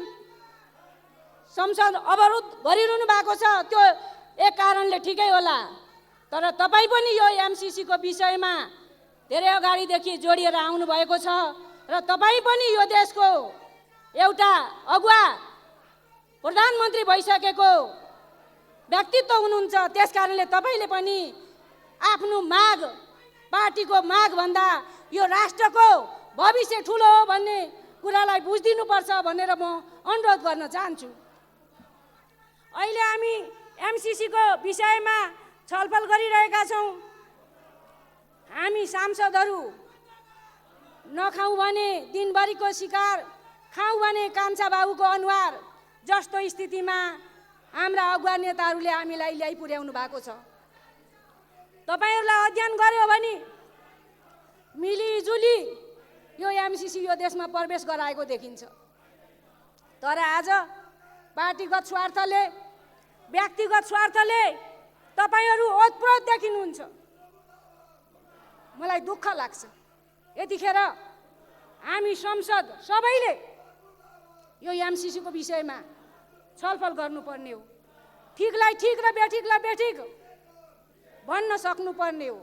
संसद अवरुद्ध गरिरहनु भएको छ। त्यो एक कारणले ठिकै होला, तर तपाई पनि यो एमसीसीको विषयमा धेरै अगाडिदेखि जोडिएर आउनु भएको छ र तपाई पनि यो देशको एउटा अगुवा प्रधानमन्त्री भइसकेको व्यक्तित्व हुनुहुन्छ। त्यसकारणले तपाईले पनि आफ्नो माग, पार्टीको माग भन्दा यो राष्ट्रको भविष्य ठुलो हो भन्ने कुरालाई बुझिदिनुपर्छ भनेर म अनुरोध गर्न चाहन्छु। अहिले हामी एमसीसीको विषयमा छलफल गरिरहेका छौँ। हामी सांसदहरू नखाउँ भने दिनभरिको शिकार, खाउँ भने कान्छा बाबुको अनुहार जस्तो स्थितिमा हाम्रा अगुवा नेताहरूले हामीलाई ल्याइ पुर्याउनु भएको छ। तपाईहरूलाई अध्ययन गर्यो भने मिलिजुली यो एमसीसी यो देशमा प्रवेश गराएको देखिन्छ। तर आज पार्टीगत स्वार्थले, व्यक्तिगत स्वार्थले तपाईहरू ओतप्रोत देखिनुहुन्छ। मलाई दुःख लाग्छ। यतिखेर हामी संसद सबैले यो एमसीसीको विषयमा छलफल गर्नुपर्ने हो। ठिकलाई ठिक र बेठिकलाई बेठिक भन्न सक्नुपर्ने हो।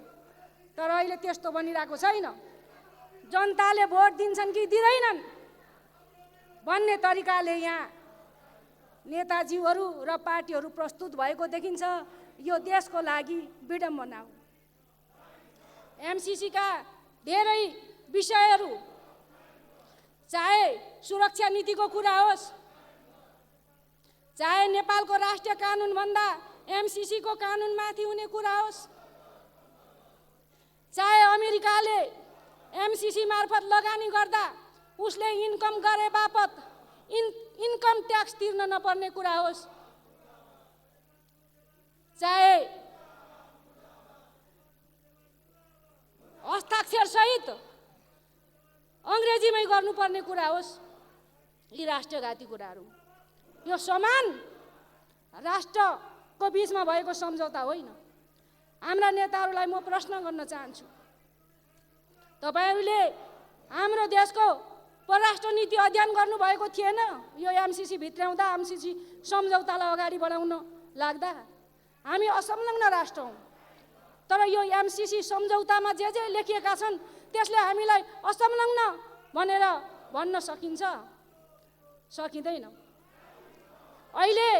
तर अहिले त्यस्तो बनिरहेको छैन। जनताले भोट दिन्छन् कि दिँदैनन् भन्ने तरिकाले यहाँ नेताजीहरू र पार्टीहरू प्रस्तुत भएको देखिन्छ। यो देशको लागि विडम्बना हो। एमसीसीका धेरै विषयहरू, चाहे सुरक्षा नीतिको कुरा होस्, चाहे नेपालको राष्ट्रिय कानुनभन्दा एमसीसीको कानुनमाथि हुने कुरा होस्, चाहे अमेरिकाले एमसीसी मार्फत लगानी गर्दा उसले इन्कम गरे बापत इन्कम ट्याक्स तिर्न नपर्ने कुरा होस्, चाहे हस्ताक्षर गर्नुपर्ने कुरा होस्, यी राष्ट्रघाती कुराहरू यो समान राष्ट्रको बिचमा भएको सम्झौता होइन। हाम्रा नेताहरूलाई म प्रश्न गर्न चाहन्छु, तपाईँहरूले हाम्रो देशको परराष्ट्र नीति अध्ययन गर्नुभएको थिएन? यो एमसिसी भित्र्याउँदा, एमसिसी सम्झौतालाई अगाडि बढाउन लाग्दा हामी असंलग्न राष्ट्र हौँ, तर यो एमसिसी सम्झौतामा जे जे लेखिएका छन् त्यसले हामीलाई असंलग्न भनेर भन्न सकिन्छ? सकिँदैन। अहिले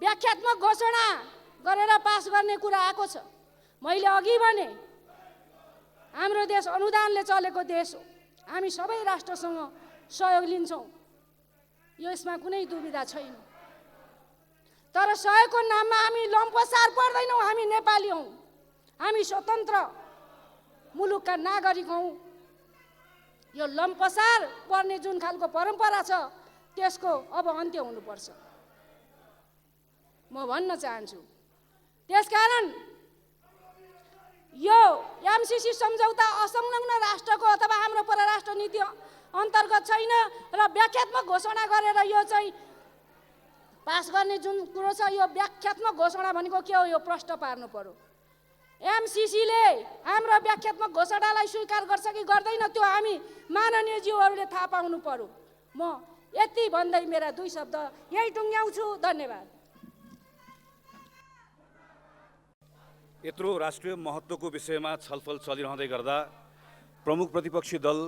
व्याख्यात्मक घोषणा गरेर पास गर्ने कुरा आएको छ। मैले अघि भने हाम्रो देश अनुदानले चलेको देश हो, हामी सबै राष्ट्रसँग सहयोग लिन्छौँ, यसमा कुनै दुविधा छैन। तर सहयोगको नाममा हामी लम्पसार पर्दैनौँ। हामी नेपाली हौँ, हामी स्वतन्त्र मुलुकका नागरिक हौँ। यो लम्पसार पर्ने जुन खालको परम्परा छ त्यसको अब अन्त्य हुनुपर्छ, म भन्न चाहन्छु। त्यसकारण यो एमसिसी सम्झौता असंलग्न राष्ट्रको अथवा हाम्रो परराष्ट्र नीति अन्तर्गत छैन र व्याख्यात्मक घोषणा गरेर यो चाहिँ पास गर्ने जुन कुरो छ, यो व्याख्यात्मक घोषणा भनेको के हो यो प्रश्न पार्नु पर्यो। एमसिसीले हाम्रो व्याख्यात्मक घोषणालाई स्वीकार गर्छ कि गर्दैन त्यो हामी माननीय ज्यूहरूले थाहा पाउनु पर्यो। म यति भन्दै मेरा 2 शब्द यही टुङ्ग्याउँछु। धन्यवाद। यत्रो राष्ट्रिय महत्त्वको विषयमा छलफल चलिरहँदै गर्दा प्रमुख प्रतिपक्षी दल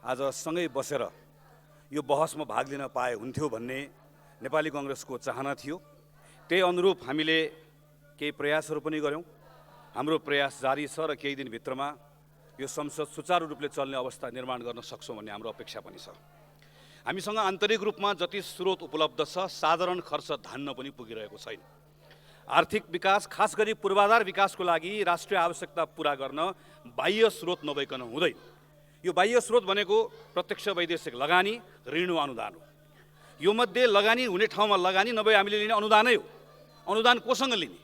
आज सँगै बसेर यो बहसमा भाग लिन पाए हुन्थ्यो भन्ने नेपाली कांग्रेसको चाहना थियो। त्यही अनुरूप हामीले केही प्रयासहरू पनि गर्यौं। हाम्रो प्रयास जारी छ र केही दिनभित्रमा यो संसद सुचारू रूपले चल्ने अवस्था निर्माण गर्न सक्छौं भन्ने हाम्रो अपेक्षा पनि छ। हामीसँग आन्तरिक रूपमा जति स्रोत उपलब्ध छ साधारण खर्च धान्न पनि पुगिरहेको छैन। आर्थिक विकास, खास गरी पूर्वाधार विकासको लागि राष्ट्रिय आवश्यकता पूरा गर्न बाह्य स्रोत नभइकन हुँदैन। यो बाह्य स्रोत भनेको प्रत्यक्ष वैदेशिक लगानी, ऋण वा अनुदान हो। यो मध्ये लगानी हुने ठाउँमा लगानी, नभए हामीले लिने अनुदानै हो। अनुदान कोसँग लिने?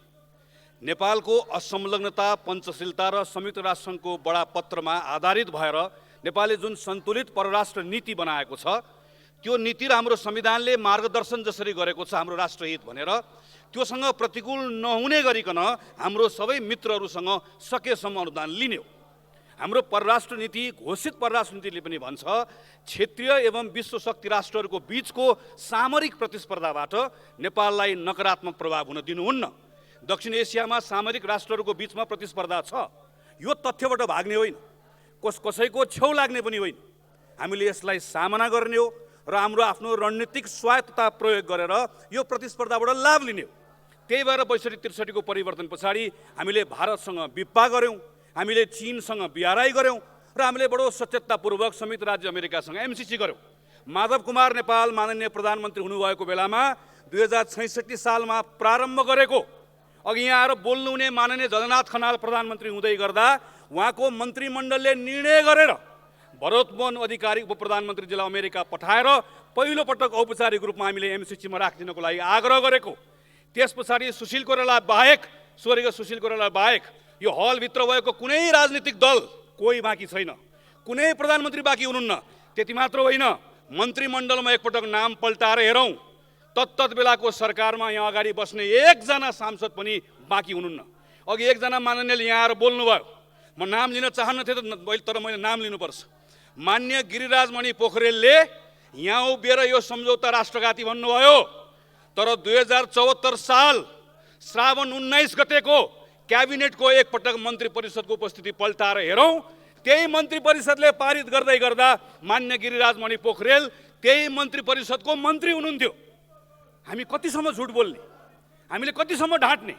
नेपालको असंलग्नता, पञ्चशीलता र संयुक्त राष्ट्रसङ्घको बडापत्रमा आधारित भएर नेपालले जुन सन्तुलित परराष्ट्र नीति बनाएको छ त्यो नीति र हाम्रो संविधानले मार्गदर्शन जसरी गरेको छ हाम्रो राष्ट्रहित भनेर त्योसँग प्रतिकूल नहुने गरिकन हाम्रो सबै मित्रहरूसँग सकेसम्म अनुदान लिने हो। हाम्रो परराष्ट्र नीति, घोषित परराष्ट्र नीतिले पनि भन्छ क्षेत्रीय एवं विश्व शक्ति राष्ट्रहरूको बीचको सामरिक प्रतिस्पर्धाबाट नेपाललाई नकारात्मक प्रभाव हुन दिनुहुन्न। दक्षिण एसियामा सामरिक राष्ट्रहरूको बीचमा प्रतिस्पर्धा छ, यो तथ्यबाट भाग्ने होइन, कसैको छेउ लाग्ने पनि होइन। हामीले यसलाई सामना गर्ने हो र हाम्रो आफ्नो रणनीतिक स्वायत्तता प्रयोग गरेर यो प्रतिस्पर्धाबाट लाभ लिने हो। त्यही भएर 62-63 को परिवर्तन पछाडि हामीले भारतसँग विप्पा गर्यौं, हामीले चीनसँग बिआरआई गर्यौं र हामीले बडो सचेततापूर्वक संयुक्त राज्य अमेरिकासँग एमसिसी गर्यौं। माधव कुमार नेपाल माननीय प्रधानमन्त्री हुनुभएको बेलामा 2066 सालमा प्रारम्भ गरेको, अघि यहाँ आएर बोल्नुहुने माननीय जगन्नाथ खनाल प्रधानमन्त्री हुँदै गर्दा उहाँको मन्त्रीमण्डलले निर्णय गरेर भरतमोहन अधिकारी उप प्रधानमन्त्रीजीलाई अमेरिका पठाएर पहिलो पटक औपचारिक रूपमा हामीले एमसिसीमा राखिदिनको लागि आग्रह गरेको। त्यस पछाडि सुशील कोइराला बाहेक, स्वर्गीय सुशील कोइराला बाहेक यो हलभित्र भएको कुनै राजनीतिक दल कोही बाँकी छैन, कुनै प्रधानमन्त्री बाँकी हुनुहुन्न। त्यति मात्र होइन, मन्त्रीमण्डलमा एकपटक नाम पल्टाएर हेरौँ, तत्त बेलाको सरकारमा यहाँ अगाडि बस्ने एकजना सांसद पनि बाँकी हुनुहुन्न। अघि एकजना माननीयले यहाँ आएर बोल्नुभयो, म नाम लिन चाहन्नथेँ तर मैले नाम लिनुपर्छ। मान्य गिरिराजमणि पोखरेलले यहाँ उभिएर यो सम्झौता राष्ट्रघाती भन्नुभयो, तर 2074 साल श्रावण 19 गतेको क्याबिनेटको एकपटक मन्त्री परिषदको उपस्थिति पल्टाएर हेरौँ, त्यही मन्त्री परिषदले पारित गर्दै गर्दा मान्य गिरिराजमणि पोखरेल त्यही मन्त्री परिषदको मन्त्री हुनुहुन्थ्यो। हामी कतिसम्म झुट बोल्ने, हामीले कतिसम्म ढाँट्ने?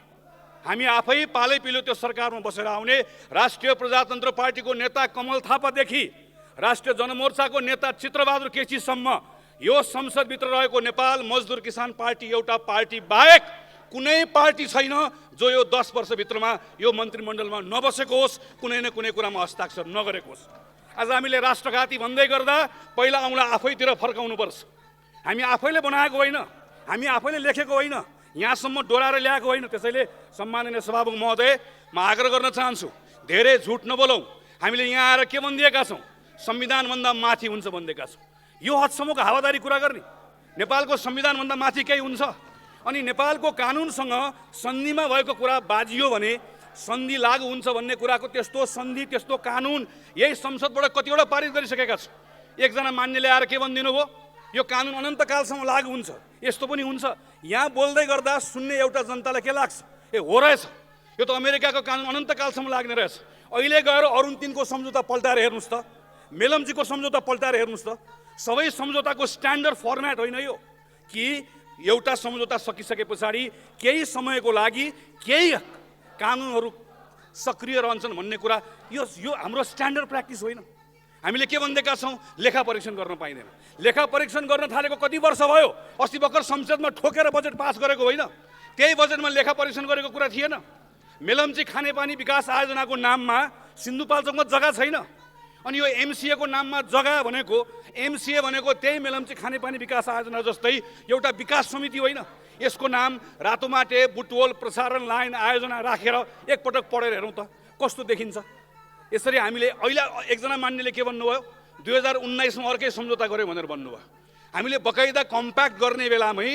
हामी आफै पालै पिलो त्यो सरकारमा बसेर आउने राष्ट्रिय प्रजातन्त्र पार्टीको नेता कमल थापादेखि राष्ट्रिय जनमोर्चाको नेता चित्रबहादुर केसीसम्म यो संसदभित्र रहेको नेपाल मजदुर किसान पार्टी एउटा पार्टी बाहेक कुनै पार्टी छैन जो यो 10 वर्षभित्रमा यो मन्त्रीमण्डलमा नबसेको होस्, कुनै न कुनै कुरामा हस्ताक्षर नगरेको होस्। आज हामीले राष्ट्रघाती भन्दै गर्दा पहिला औँला आफैतिर फर्काउनुपर्छ। हामी आफैले बनाएको होइन, हामी आफैले लेखेको होइन, यहाँसम्म डोराएर ल्याएको होइन। त्यसैले सम्माननीय सभामुख महोदय, म आग्रह गर्न चाहन्छु धेरै झुट नबोलौँ। हामीले यहाँ आएर के भनिदिएका छौँ? संविधानभन्दा माथि हुन्छ भनेका छौँ। यो हदसम्मको हावादारी कुरा गर्ने, नेपालको संविधानभन्दा माथि केही हुन्छ? अनि नेपालको कानुनसँग सन्धिमा भएको कुरा बाजियो भने सन्धि लागू हुन्छ भन्ने कुराको त्यस्तो सन्धि त्यस्तो कानुन यही संसदबाट कतिवटा पारित गरिसकेका छौँ। एकजना मान्यले आएर के भनिदिनु भयो, यो कानुन अनन्तकालसम्म लागू हुन्छ, यस्तो पनि हुन्छ। यहाँ बोल्दै गर्दा सुन्ने एउटा जनतालाई के लाग्छ, ए हो रहेछ, यो त अमेरिकाको कानुन अनन्तकालसम्म लाग्ने रहेछ। अहिले गएर अरुण 3 को सम्झौता पल्टाएर हेर्नुहोस् त, मेलम्चीको सम्झौता पल्टाएर हेर्नुहोस् त। सबै सम्झौताको स्ट्यान्डर्ड फर्मेट होइन यो कि एउटा सम्झौता सकिसके पछाडि केही समयको लागि केही कानुनहरू सक्रिय रहन्छन् भन्ने कुरा यो हाम्रो स्ट्यान्डर्ड प्र्याक्टिस होइन। हामीले के भन्दैका छौँ, लेखा परीक्षण गर्न पाइँदैन। लेखा परीक्षण गर्न थालेको कति वर्ष भयो? अस्ति भर्खर संसदमा ठोकेर बजेट पास गरेको होइन, त्यही बजेटमा लेखा परीक्षण गरेको कुरा थिएन। मेलम्ची खानेपानी विकास आयोजनाको नाममा सिन्धुपाल्चोकमा जग्गा छैन, अनि यो एमसिए को नाममा जग्गा भनेको एमसिए भनेको त्यही मेलम्ची खानेपानी विकास आयोजना जस्तै एउटा विकास समिति होइन। यसको नाम रातोमाटे बुटवल प्रसारण लाइन आयोजना राखेर एकपटक पढेर हेरौँ त कस्तो देखिन्छ। यसरी हामीले अहिले एकजना मान्यले के भन्नुभयो, 2019 मा अर्कै सम्झौता गर्यो भनेर भन्नुभयो। हामीले बकाइदा कम्प्याक्ट गर्ने बेलामै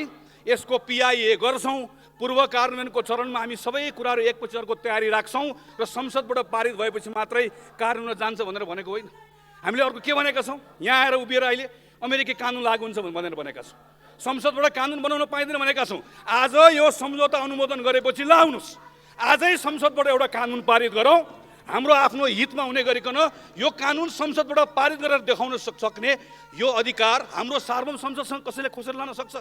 यसको पिआइए गर्छौँ, पूर्व कार्यान्वयनको चरणमा हामी सबै कुराहरू एकपछि अर्को तयारी राख्छौँ र संसदबाट पारित भएपछि मात्रै कार्यान्वयन जान्छ भनेर भनेको होइन। हामीले अर्को के भनेका छौँ, यहाँ आएर उभिएर अहिले अमेरिकी कानुन लागू हुन्छ भनेर भनेका छौँ, संसदबाट कानुन बनाउन पाइँदैन भनेका छौँ। आज यो सम्झौता अनुमोदन गरेपछि लाउनुहोस्, आजै संसदबाट एउटा कानुन पारित गरौँ, हाम्रो आफ्नो हितमा हुने गरिकन यो कानुन संसदबाट पारित गरेर देखाउन सक्ने यो अधिकार हाम्रो सार्वभौम संसदसँग कसैले खोसेर लान सक्छ?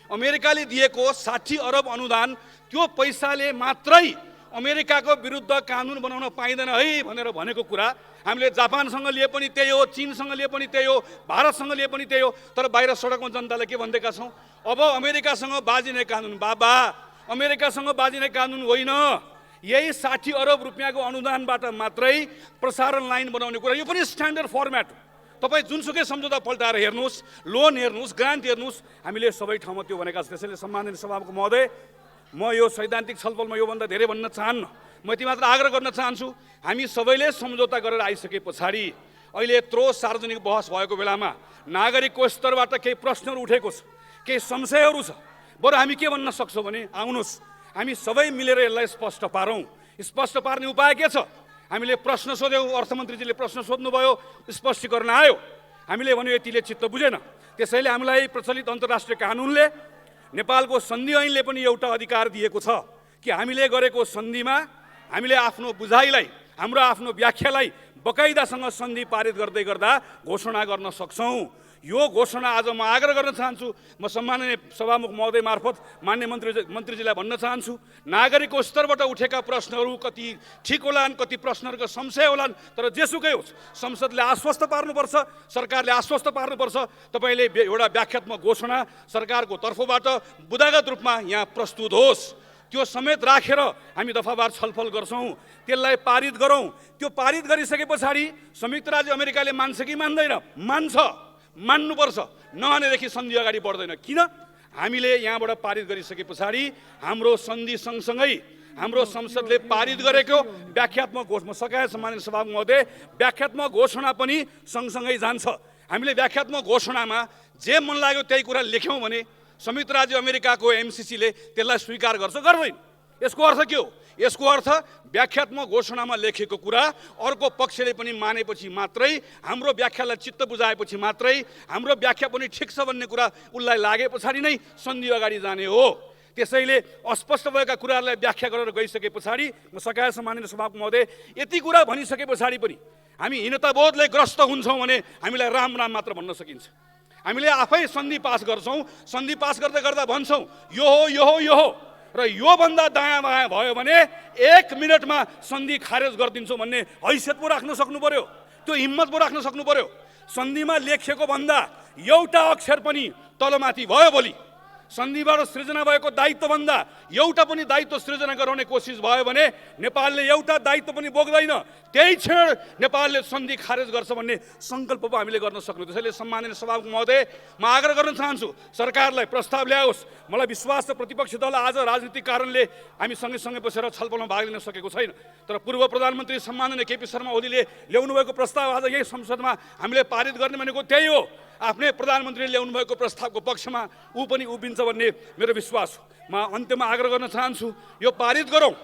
अमेरिकाले दिएको 60 अरब अनुदान, त्यो पैसाले मात्रै अमेरिकाको विरुद्ध कानुन बनाउन पाइँदैन है भनेर भनेको कुरा हामीले जापानसँग लिए पनि त्यही हो, चीनसँग लिए पनि त्यही हो, भारतसँग लिए पनि त्यही हो। तर बाहिर सडकमा जनतालाई के भन्दैका छौँ, अब अमेरिकासँग बाजिने कानुन बाबा, अमेरिकासँग बाजिने कानुन होइन, यही 60 अरब रुपियाँको अनुदानबाट मात्रै प्रसारण लाइन बनाउने कुरा, यो पनि स्ट्यान्डर्ड फर्मेट। तपाईँ जुनसुकै सम्झौता पल्टाएर हेर्नुहोस्, लोन हेर्नुहोस्, ग्रान्ट हेर्नुहोस्, हामीले सबै ठाउँमा त्यो भनेका छौँ। त्यसैले सम्माननीय सभामुख महोदय, म यो सैद्धान्तिक छलफलमा योभन्दा धेरै भन्न चाहन्न, म यति मात्र आग्रह गर्न चाहन्छु, हामी सबैले सम्झौता गरेर आइसके पछाडि अहिले यत्रो सार्वजनिक बहस भएको बेलामा नागरिकको स्तरबाट केही प्रश्नहरू उठेको छ, केही संशयहरू छ। बरु हामी के भन्न सक्छौँ भने आउनुहोस् हामी सबै मिलेर यसलाई स्पष्ट पारौँ। स्पष्ट पार्ने उपाय के छ? हामीले प्रश्न सोध्यौँ, अर्थमन्त्रीजीले प्रश्न सोध्नुभयो, स्पष्टीकरण आयो, हामीले भन्यो यतिले चित्त बुझेन। त्यसैले हामीलाई प्रचलित अन्तर्राष्ट्रिय कानुनले, नेपालको सन्धि ऐनले पनि एउटा अधिकार दिएको छ कि हामीले गरेको सन्धिमा हामीले आफ्नो बुझाइलाई, हाम्रो आफ्नो व्याख्यालाई बकाइदासँग सन्धि पारित गर्दै गर्दा घोषणा गर्न सक्छौँ। यो घोषणा आज म आग्रह गर्न चाहन्छु, म सम्माननीय सभामुख महोदय मार्फत मान्य मन्त्रीजीलाई भन्न चाहन्छु, नागरिकको स्तरबाट उठेका प्रश्नहरू कति ठिक होलान्, कति प्रश्नहरूको संशय होलान्, तर जेसुकै होस् संसदले आश्वस्त पार्नुपर्छ, सरकारले आश्वस्त पार्नुपर्छ। तपाईँले एउटा व्याख्यात्मक घोषणा सरकारको तर्फबाट बुदागत रूपमा यहाँ प्रस्तुत होस्, त्यो समेत राखेर हामी दफावार छलफल गर्छौँ, त्यसलाई पारित गरौँ। त्यो पारित गरिसके पछाडि संयुक्त राज्य अमेरिकाले मान्छ कि मान्दैन? मान्छ, मान्नुपर्छ, नमानेदेखि सन्धि अगाडि बढ्दैन। किन? हामीले यहाँबाट पारित गरिसके पछाडि हाम्रो सन्धि सँगसँगै हाम्रो संसदले पारित गरेको व्याख्यात्मक घोषणा, सकाए सम्माननीय सभामुख महोदय, व्याख्यात्मक घोषणा पनि सँगसँगै जान्छ। हामीले व्याख्यात्मक घोषणामा जे मन लाग्यो त्यही कुरा लेख्यौँ भने संयुक्त राज्य अमेरिकाको एमसिसीले त्यसलाई स्वीकार गर्छ, गर्दैन? यसको अर्थ के हो? यसको अर्थ व्याख्यात्मक घोषणामा लेखेको कुरा अर्को पक्षले पनि मानेपछि मात्रै, हाम्रो व्याख्यालाई चित्त बुझाएपछि मात्रै, हाम्रो व्याख्या पनि ठिक छ भन्ने कुरा उसलाई लागे पछाडि नै सन्धि अगाडि जाने हो। त्यसैले अस्पष्ट भएका कुराहरूलाई व्याख्या गरेर गइसके पछाडि म सकाए सम्माननीय सभामुख महोदय, यति कुरा भनिसके पछाडि पनि हामी हीनताबोधले ग्रस्त हुन्छौँ भने हामीलाई राम राम मात्र भन्न सकिन्छ। हामीले आफै सन्धि पास गर्छौँ, सन्धि पास गर्दा गर्दा भन्छौँ यो हो, यो हो, यो हो, र योभन्दा दायाँ बायाँ भयो भने 1 मिनटमा सन्धि खारेज गरिदिन्छौँ भन्ने हैसियत पो राख्न सक्नु पर्यो, त्यो हिम्मत पो राख्न सक्नु पर्यो। सन्धिमा लेखिएको भन्दा एउटा अक्षर पनि तलमाथि भयो भोलि सन्धिबाट सृजना भएको दायित्वभन्दा एउटा पनि दायित्व सृजना गराउने कोसिस भयो भने नेपालले एउटा दायित्व पनि बोक्दैन। त्यही क्षण नेपालले सन्धि खारेज गर्छ भन्ने सङ्कल्प पो हामीले गर्न सक्नु। त्यसैले सम्माननीय सभामुख महोदय, म आग्रह गर्न चाहन्छु सरकारलाई प्रस्ताव ल्याओस्। मलाई विश्वास छ प्रतिपक्षी दल आज राजनीतिक कारणले हामी सँगै बसेर छलफलमा भाग लिन सकेको छैन, तर पूर्व प्रधानमन्त्री सम्माननीय केपी शर्मा ओलीले ल्याउनु भएको प्रस्ताव आज यही संसदमा हामीले पारित गर्ने भनेको त्यही हो। आफ्नै प्रधानमन्त्रीले ल्याउनु भएको प्रस्तावको पक्षमा ऊ पनि उभिन्छ भन्ने मेरो विश्वास हो। म अन्त्यमा आग्रह गर्न चाहन्छु, यो पारित गरौँ।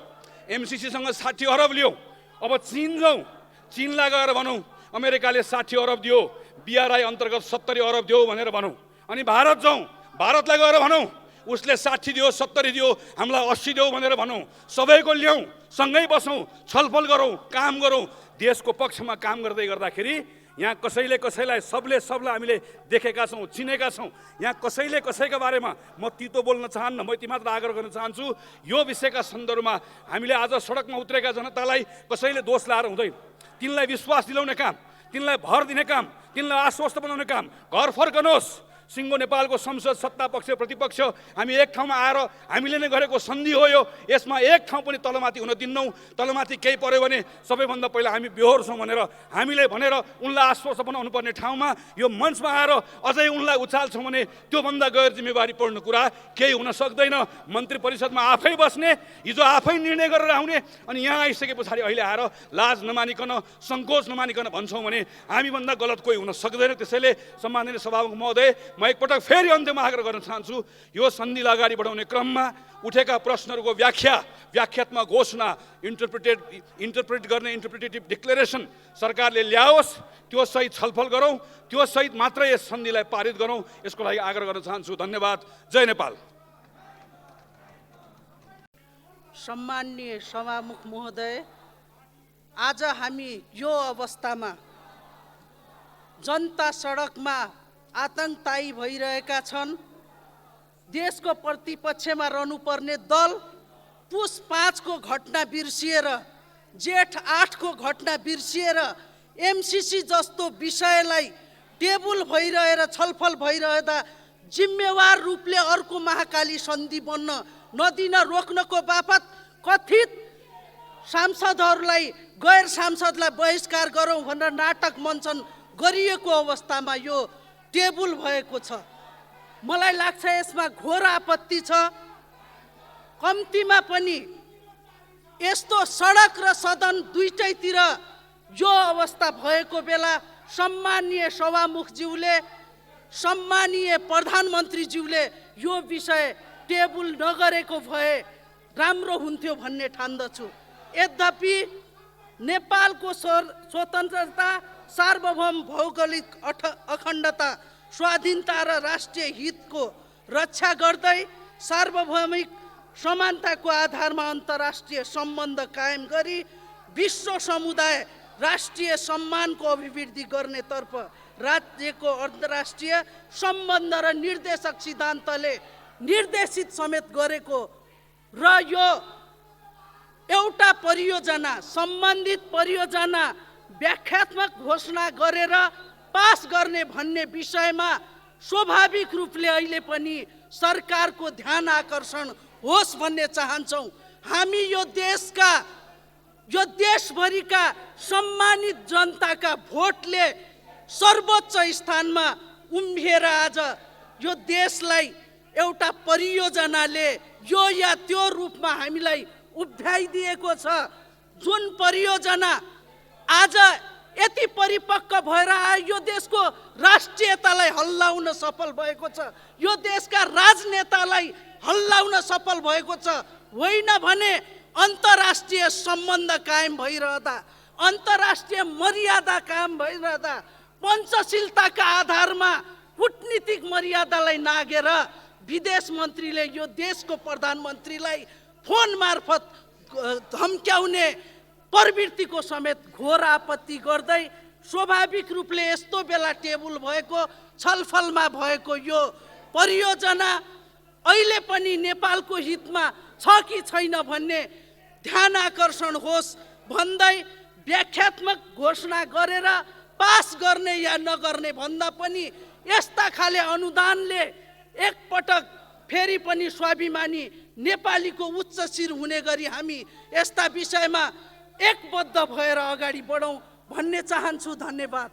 एमसिसीसँग 60 अरब लियौँ, अब चीन जाउँ, चीनलाई गएर भनौँ अमेरिकाले 60 अरब दियो, बिआरआई अन्तर्गत 70 अरब दियो भनेर भनौँ। अनि भारत जाउँ, भारतलाई गएर भनौँ उसले 60 दियो, 70 दियो, हामीलाई 80 दियो भनेर भनौँ। सबैको ल्याउँ, सँगै बसौँ, छलफल गरौँ, काम गरौँ। देशको पक्षमा काम गर्दै गर्दाखेरि यहाँ कसैलाई सबलाई हामीले देखेका छौँ, चिनेका छौँ। यहाँ कसैका बारेमा म तितो बोल्न चाहन्न, म यति मात्र आग्रह गर्न चाहन्छु, यो विषयका सन्दर्भमा हामीले आज सडकमा उत्रेका जनतालाई कसैले दोष लाएर हुँदैन। तिनलाई विश्वास दिलाउने काम, तिनलाई भर दिने काम, तिनलाई आश्वस्त बनाउने काम। घर फर्कनुहोस्। सिङ्गो नेपालको संसद सत्ता पक्ष प्रतिपक्ष हामी एक ठाउँमा आएर हामीले नै गरेको सन्धि हो यो। यसमा एक ठाउँ पनि तलमाथि हुन दिन्नौँ। तलमाथि केही पर्यो भने सबैभन्दा पहिला हामी बेहोर्छौँ भनेर हामीले भनेर उनलाई आश्वस्त बनाउनु पर्ने ठाउँमा यो मञ्चमा आएर अझै उनलाई उचाल्छौँ भने त्योभन्दा गैर जिम्मेवारी पर्ने कुरा केही हुन सक्दैन। मन्त्री परिषदमा आफै बस्ने, हिजो आफै निर्णय गरेर आउने, अनि यहाँ आइसके पछाडि अहिले आएर लाज नमानिकन, सङ्कोच नमानिकन भन्छौँ भने हामीभन्दा गलत कोही हुन सक्दैन। त्यसैले सम्माननीय सभामुख महोदय, म एकपटक फेरि अन्त्यमा आग्रह गर्न चाहन्छु, यो सन्धिलाई अगाडि बढाउने क्रममा उठेका प्रश्नहरूको व्याख्यात्मक घोषणा, इन्टरप्रेट गर्ने इन्टरप्रिटेटिभ डिक्लेरेसन सरकारले ल्याओस्। त्यो सहित छलफल गरौँ, त्यो सहित मात्रै यस सन्धिलाई पारित गरौँ। यसको लागि आग्रह गर्न चाहन्छु। धन्यवाद। जय नेपाल। सम्माननीय सभामुख महोदय, आज हामी यो अवस्थामा जनता सडकमा आतङ्कतायी भइरहेका छन्। देशको प्रतिपक्षमा रहनुपर्ने दल पुस 5 को घटना बिर्सिएर, जेठ 8 को घटना बिर्सिएर एमसिसी जस्तो विषयलाई टेबल भइरहेर छलफल भइरहँदा जिम्मेवार रूपले अर्को महाकाली सन्धि बन्न नदिन रोक्नको बापत कथित सांसदहरूलाई, गैर सांसदलाई बहिष्कार गरौँ भनेर नाटक मञ्चन गरिएको अवस्थामा यो टेबल भएको छ। मलाई लाग्छ यसमा घोर आपत्ति छ। कम्तीमा पनि यस्तो सडक र सदन दुईटैतिर यो अवस्था भएको बेला सम्माननीय सभामुखज्यूले, सम्माननीय प्रधानमन्त्रीज्यूले यो विषय टेबल नगरेको भए राम्रो हुन्थ्यो भन्ने ठान्दछु। यद्यपि नेपालको स्वतन्त्रता, सार्वभौम भौगोलिक अखण्डता, स्वाधीनता र राष्ट्रिय हितको रक्षा गर्दै सार्वभौमिक समानताको आधारमा अन्तर्राष्ट्रिय सम्बन्ध कायम गरी विश्व समुदाय राष्ट्रिय सम्मानको अभिवृद्धि गर्नेतर्फ राज्यको अन्तर्राष्ट्रिय सम्बन्ध र निर्देशक सिद्धान्तले निर्देशित समेत गरेको र यो एउटा परियोजना, सम्बन्धित परियोजना व्याख्यात्मक घोषणा गरेर पास गर्ने भन्ने विषयमा स्वाभाविक रूपले अहिले पनि सरकारको ध्यान आकर्षण होस् भन्ने चाहन्छौँ। हामी यो देशका, यो देशभरिका सम्मानित जनताका भोटले सर्वोच्च स्थानमा उम्भिएर आज यो देशलाई एउटा परियोजनाले यो या त्यो रूपमा हामीलाई उभ्याइदिएको छ। जुन परियोजना आज यति परिपक्व भएर आयो, यो देशको राष्ट्रियतालाई हल्लाउन सफल भएको छ, यो देशका राजनेतालाई हल्लाउन सफल भएको छ। होइन भने अन्तर्राष्ट्रिय सम्बन्ध कायम भइरहँदा, अन्तर्राष्ट्रिय मर्यादा कायम भइरहँदा, पञ्चशीलताका आधारमा कूटनीतिक मर्यादालाई नागेर विदेश मन्त्रीले यो देशको प्रधानमन्त्रीलाई फोन मार्फत धम्क्याउने प्रवृत्तिको समेत घोर आपत्ति गर्दै स्वाभाविक रूपले यस्तो बेला टेबल भएको, छलफलमा भएको यो परियोजना अहिले पनि नेपालको हितमा छ कि छैन भन्ने ध्यान आकर्षण होस् भन्दै व्याख्यात्मक घोषणा गरेर पास गर्ने या नगर्ने भन्दा पनि यस्ता खाले अनुदानले एकपटक फेरि पनि स्वाभिमानी नेपालीको उच्च शिर हुने गरी हामी यस्ता विषयमा एकबद्ध भएर अगाडि बढौँ भन्ने चाहन्छु। धन्यवाद।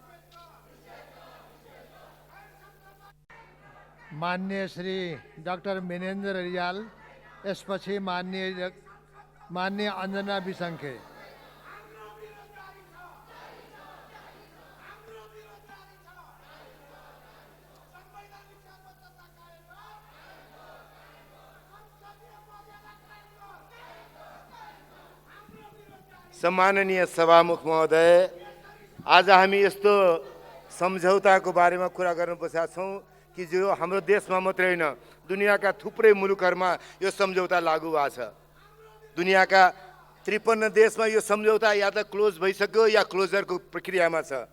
माननीय श्री डाक्टर मिनेन्द्र रियाल, यसपछि माननीय अञ्जना बिसङ्खे। सम्माननीय सभामुख महोदय, आज हामी यस्तो सम्झौताको बारेमा कुरा गर्न बसेका छौँ कि जो हाम्रो देशमा मात्रै होइन, दुनियाँका थुप्रै मुलुकहरूमा यो सम्झौता लागू भएको छ। दुनियाँका 53 देशमा यो सम्झौता या त क्लोज भइसक्यो या क्लोजरको प्रक्रियामा छ।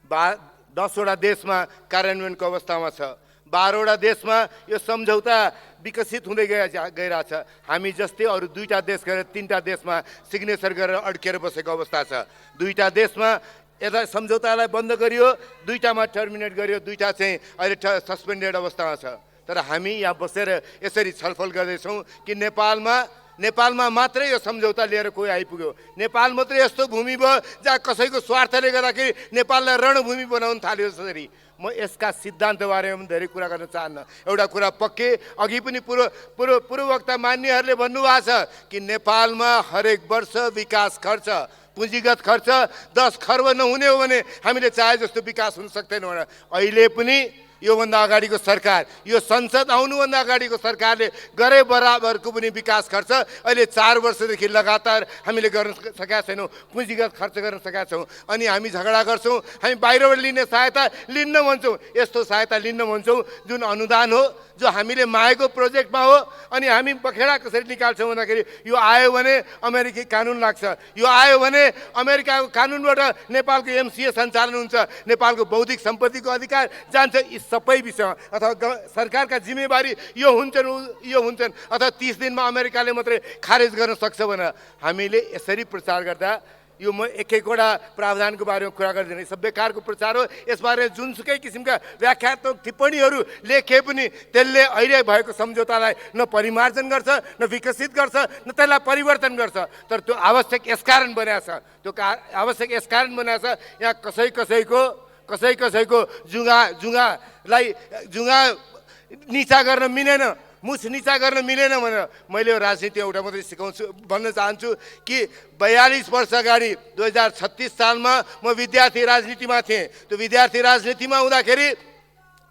10वटा देशमा कार्यान्वयनको अवस्थामा छ। 12वटा देशमा यो सम्झौता विकसित हुँदै गइरहेछ। हामी जस्तै अरू 2टा देश गरेर 3टा देशमा सिग्नेचर गरेर अड्केर बसेको अवस्था छ। 2टा देशमा यता सम्झौतालाई बन्द गरियो, 2टामा टर्मिनेट गरियो, 2टा चाहिँ अहिले सस्पेन्डेड अवस्थामा छ। तर हामी यहाँ बसेर यसरी छलफल गर्दैछौँ कि नेपालमा मात्रै यो सम्झौता लिएर कोही आइपुग्यो। नेपाल मात्रै यस्तो भूमि भयो जहाँ कसैको स्वार्थले गर्दाखेरि नेपाललाई रणभूमि बनाउन थाल्यो। जसरी म यसका सिद्धान्त बारेमा धेरै कुरा गर्न चाहन्न। एउटा कुरा पक्कै अघि पनि पूर्ववक्ता मान्यहरूले भन्नुभएको छ कि नेपालमा हरेक वर्ष विकास खर्च, पुँजीगत खर्च 10 खर्ब नहुने हो भने हामीले चाहे जस्तो विकास हुन सक्दैन भनेर अहिले पनि योभन्दा अगाडिको सरकार, यो संसद आउनुभन्दा अगाडिको सरकारले गरे बराबरको पनि विकास खर्च अहिले 4 वर्षदेखि लगातार हामीले गर्न सकेका छैनौँ, पुँजीगत खर्च गर्न सकेका छौँ। अनि हामी झगडा गर्छौँ, हामी बाहिरबाट लिने सहायता लिन्न भन्छौँ। यस्तो सहायता लिन्न भन्छौँ जुन अनुदान हो, जो हामीले मागेको प्रोजेक्टमा हो। अनि हामी बखेडा कसरी निकाल्छौँ भन्दाखेरि यो आयो भने अमेरिकी कानुन लाग्छ, यो आयो भने अमेरिकाको कानुनबाट नेपालको MCA सञ्चालन हुन्छ, नेपालको बौद्धिक सम्पत्तिको अधिकार जान्छ। यी सबै विषयमा अथवा सरकारका जिम्मेवारी यो हुन्छन् अथवा 30 दिनमा अमेरिकाले मात्रै खारेज गर्न सक्छ भनेर हामीले यसरी प्रचार गर्दा यो म एक-एकवटा प्रावधानको बारेमा कुरा गर्दिनँ। सब बेकारको प्रचार हो। यसबारे जुनसुकै किसिमका व्याख्यात्मक टिप्पणीहरू लेखे पनि त्यसले अहिले भएको सम्झौतालाई न परिमार्जन गर्छ, न विकसित गर्छ, न त्यसलाई परिवर्तन गर्छ। तर त्यो आवश्यक यसकारण बनाएको छ, त्यो आवश्यक यसकारण बनाएको छ यहाँ कसैको जुङ्गा निचा गर्न मिलेन, मुछ निचा गर्न मिलेन भनेर मैले यो राजनीति एउटा मात्रै भन्न चाहन्छु कि 42 वर्ष अगाडि 2036 सालमा म विद्यार्थी राजनीतिमा थिएँ। त्यो विद्यार्थी राजनीतिमा हुँदाखेरि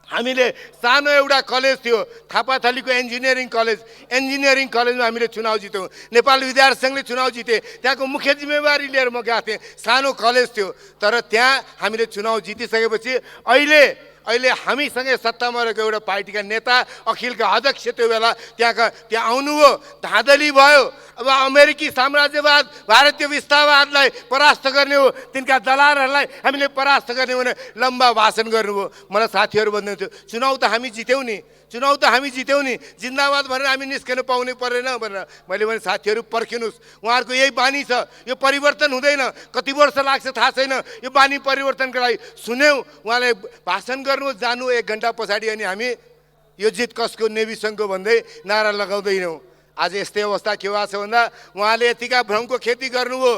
हामीले सानो एउटा कलेज थियो, थापाथलीको इन्जिनियरिङ कलेजमा हामीले चुनाव जित्यौँ। नेपाल विद्यार्थी सङ्घले चुनाव जिते, त्यहाँको मुख्य जिम्मेवारी लिएर म गएको थिएँ। सानो कलेज थियो, तर त्यहाँ हामीले चुनाव जितिसकेपछि अहिले हामीसँगै सत्तामा रहेको एउटा पार्टीका नेता अखिलका अध्यक्ष त्यो बेला त्यहाँ आउनुभयो, धाँधली भयो। अब अमेरिकी साम्राज्यवाद, भारतीय विस्तारवादलाई परास्त गर्ने हो, तिनका दलालहरूलाई हामीले परास्त गर्ने भने लम्बा भाषण गर्नुभयो। मलाई साथीहरू भन्नुहुन्थ्यो चुनाव त हामी जित्यौँ नि, जिन्दाबाद भनेर हामी निस्कन पाउनै परेन भनेर। मैले भने साथीहरू पर्खिनुहोस्, उहाँहरूको यही बानी छ, यो परिवर्तन हुँदैन, कति वर्ष लाग्छ थाहा छैन। यो बानी परिवर्तनको लागि सुन्यौँ, उहाँले भाषण गर्नु जानु 1 घन्टा पछाडि अनि हामी यो जित कसको, नेभी सङ्घको भन्दै नारा लगाउँदैनौँ। आज यस्तै अवस्था के भएको छ भन्दा उहाँले यतिका भ्रमको खेती गर्नुभयो,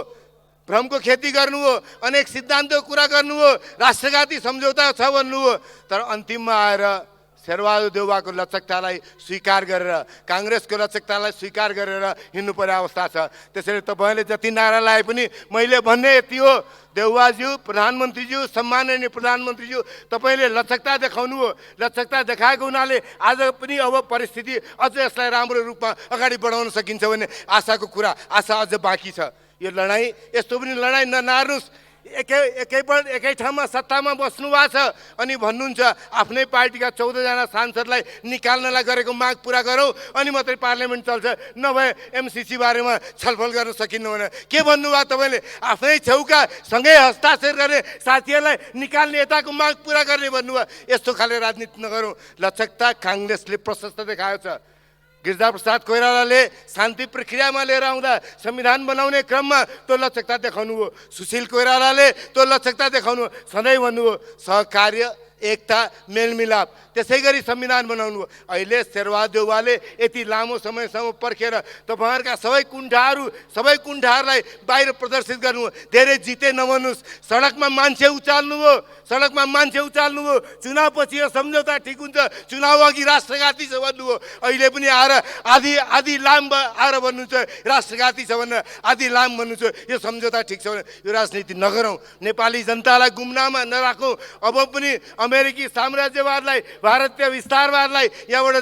अनेक सिद्धान्तको कुरा गर्नुभयो, राष्ट्रघाती सम्झौता छ भन्नुभयो। तर अन्तिममा आएर शेरबहादुर देउवाको लचकतालाई स्वीकार गरेर, काङ्ग्रेसको लचकतालाई स्वीकार गरेर हिँड्नुपर्ने अवस्था छ। त्यसैले तपाईँले जति नारा लाए पनि मैले भन्ने यति हो, देउवाज्यू, प्रधानमन्त्रीज्यू, सम्माननीय प्रधानमन्त्रीज्यू, तपाईँले लचकता देखाउनु हो। लचकता देखाएको हुनाले आज पनि अब परिस्थिति अझ यसलाई राम्रो रूपमा अगाडि बढाउन सकिन्छ भन्ने आशा अझ बाँकी छ। यो लडाइँ यस्तो पनि लडाइँ ननार्नुहोस्। एकै ठाउँमा सत्तामा बस्नु भएको छ अनि भन्नुहुन्छ आफ्नै पार्टीका 14 जना सांसदलाई निकाल्नलाई गरेको माग पुरा गरौँ अनि मात्रै पार्लियामेन्ट चल्छ, नभए MCC बारेमा छलफल गर्न सकिन्न भने के भन्नुभयो तपाईँले? आफ्नै छेउका सँगै हस्ताक्षर गर्ने साथीहरूलाई निकाल्ने, यताको माग पुरा गर्ने भन्नुभयो। यस्तो खाले राजनीति नगरौँ। लचकता काङ्ग्रेसले प्रशस्त देखाएको छ। गिरिजाप्रसाद कोइरालाले शान्ति प्रक्रियामा लिएर आउँदा संविधान बनाउने क्रममा त्यो लचकता देखाउनु हो। सुशील कोइरालाले त्यो लचकता देखाउनु, सधैँ भन्नुभयो सहकार्य एकता मेलमिलाप त्यसै गरी संविधान बनाउनु हो। अहिले शेरबहादुर देउवाले यति लामो समयसम्म पर्खेर तपाईँहरूका सबै कुण्ठाहरूलाई बाहिर प्रदर्शित गर्नु हो। धेरै जिते नभन्नुहोस्, सडकमा मान्छे उचाल्नु हो, चुनावपछि यो सम्झौता ठिक हुन्छ, चुनाव अघि राष्ट्रघाती छ भन्नु हो। अहिले पनि आएर आधी लाम आएर भन्नुहुन्छ राष्ट्रघाती छ भनेर, आधी लाम भन्नुहुन्छ यो सम्झौता ठिक छ भने यो राजनीति नगरौँ, नेपाली जनतालाई गुमनाममा नराखौँ। अब पनि अमेरिकी साम्राज्यवादलाई, भारतीय विस्तारवादलाई यहाँबाट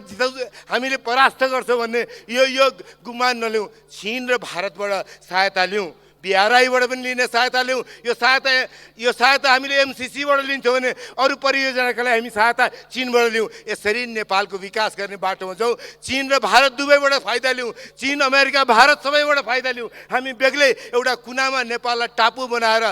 हामीले परास्त गर्छौँ भन्ने यो गुमान नलिउँ। चीन र भारतबाट सहायता लिउँ, BRI-बाट पनि लिने सहायता लिउँ। यो सहायता हामीले MCC-बाट लिन्छौँ भने अरू परियोजनाका लागि हामी सहायता चीनबाट लिउँ। यसरी नेपालको विकास गर्ने बाटोमा जाउँ। चीन र भारत दुवैबाट फाइदा लिउँ, चीन अमेरिका भारत सबैबाट फाइदा लिउँ। हामी बेग्लै एउटा कुनामा नेपाललाई टापु बनाएर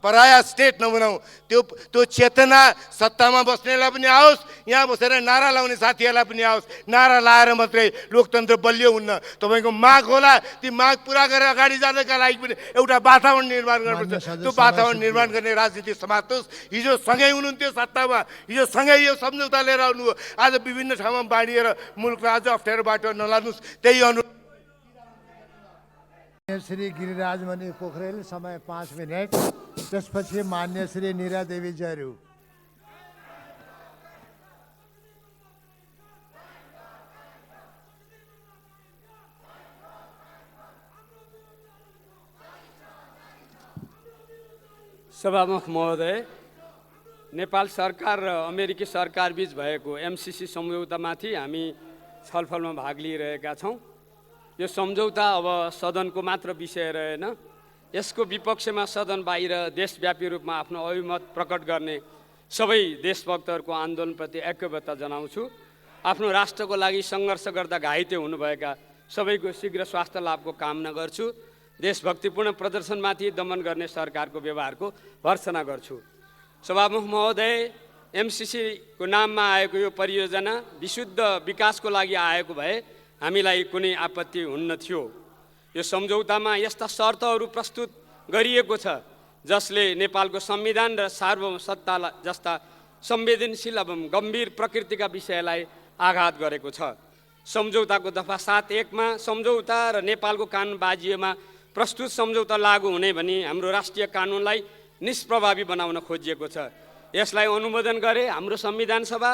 पराया स्टेट नबनाउँ। त्यो चेतना सत्तामा बस्नेलाई पनि आओस्, यहाँ बसेर नारा लाउने साथीहरूलाई पनि आओस्। नारा लाएर मात्रै लोकतन्त्र बलियो हुन्न। तपाईँको माग होला, ती माग पुरा गरेर अगाडि जाँदाका लागि पनि एउटा वातावरण निर्माण गर्नुपर्छ। त्यो वातावरण निर्माण गर्ने राजनीति समात्नुहोस्। हिजो सँगै हुनुहुन्थ्यो सत्तामा, हिजो सँगै यो सम्झौता लिएर आउनु हो। आज विभिन्न ठाउँमा बाँडिएर मुलुकलाई अझ अप्ठ्यारो बाटो नलानुहोस्। त्यही अनुरोध। श्री गिरिराजमणि पोखरेल, समय 5 मिनट। त्यसपछि मान्य श्री नीरा देवी जयरू। सभामुख महोदय, नेपाल सरकार र अमेरिकी सरकार बीच भएको MCC सम्झौतामाथि हामी छलफलमा भाग लिइरहेका छौँ। यो सम्झौता अब सदनको मात्र विषय रहेन, यसको विपक्षमा सदन बाहिर देशव्यापी रूपमा आफ्नो अभिमत प्रकट गर्ने सबै देशभक्तहरूको आन्दोलनप्रति ऐक्यबद्धता जनाउँछु। आफ्नो राष्ट्रको लागि सङ्घर्ष गर्दा घाइते हुनुभएका सबैको शीघ्र स्वास्थ्य लाभको कामना गर्छु। देशभक्तिपूर्ण प्रदर्शनमाथि दमन गर्ने सरकारको व्यवहारको भर्त्सना गर्छु। सभामुख महोदय, MCC को नाममा आएको यो परियोजना विशुद्ध विकासको लागि आएको भए हामीलाई कुनै आपत्ति हुन्न थियो। यो सम्झौतामा यस्ता शर्तहरू प्रस्तुत गरिएको छ जसले नेपालको संविधान र सार्वभौम सत्ता जस्ता संवेदनशील एवं गम्भीर प्रकृतिका विषयलाई आघात गरेको छ। सम्झौताको दफा 7(1) मा सम्झौता र नेपालको कानुन बाजिएमा प्रस्तुत सम्झौता लागू हुने भनी हाम्रो राष्ट्रिय कानुनलाई निष्प्रभावी बनाउन खोजिएको छ। यसलाई अनुमोदन गरे हाम्रो संविधान सभा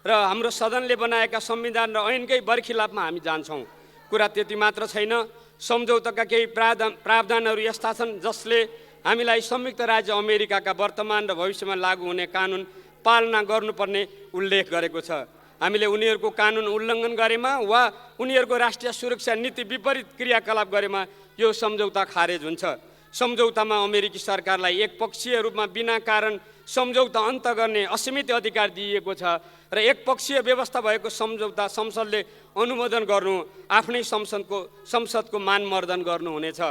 र हाम्रो सदनले बनाएका संविधान र ऐनकै बरखिलाफमा हामी जान्छौँ। कुरा त्यति मात्र छैन, सम्झौताका केही प्रावधानहरू यस्ता छन् जसले हामीलाई संयुक्त राज्य अमेरिकाका वर्तमान र भविष्यमा लागू हुने कानुन पालना गर्नुपर्ने उल्लेख गरेको छ। हामीले उनीहरूको कानुन उल्लङ्घन गरेमा वा उनीहरूको राष्ट्रिय सुरक्षा नीति विपरीत क्रियाकलाप गरेमा यो सम्झौता खारेज हुन्छ। सम्झौतामा अमेरिकी सरकारलाई एकपक्षीय रूपमा बिना कारण सम्झौता अन्त गर्ने असीमित अधिकार दिइएको छ र एकपक्षीय व्यवस्था भएको सम्झौता संसदले अनुमोदन गर्नु आफ्नै संसदको मानमर्दन गर्नुहुनेछ।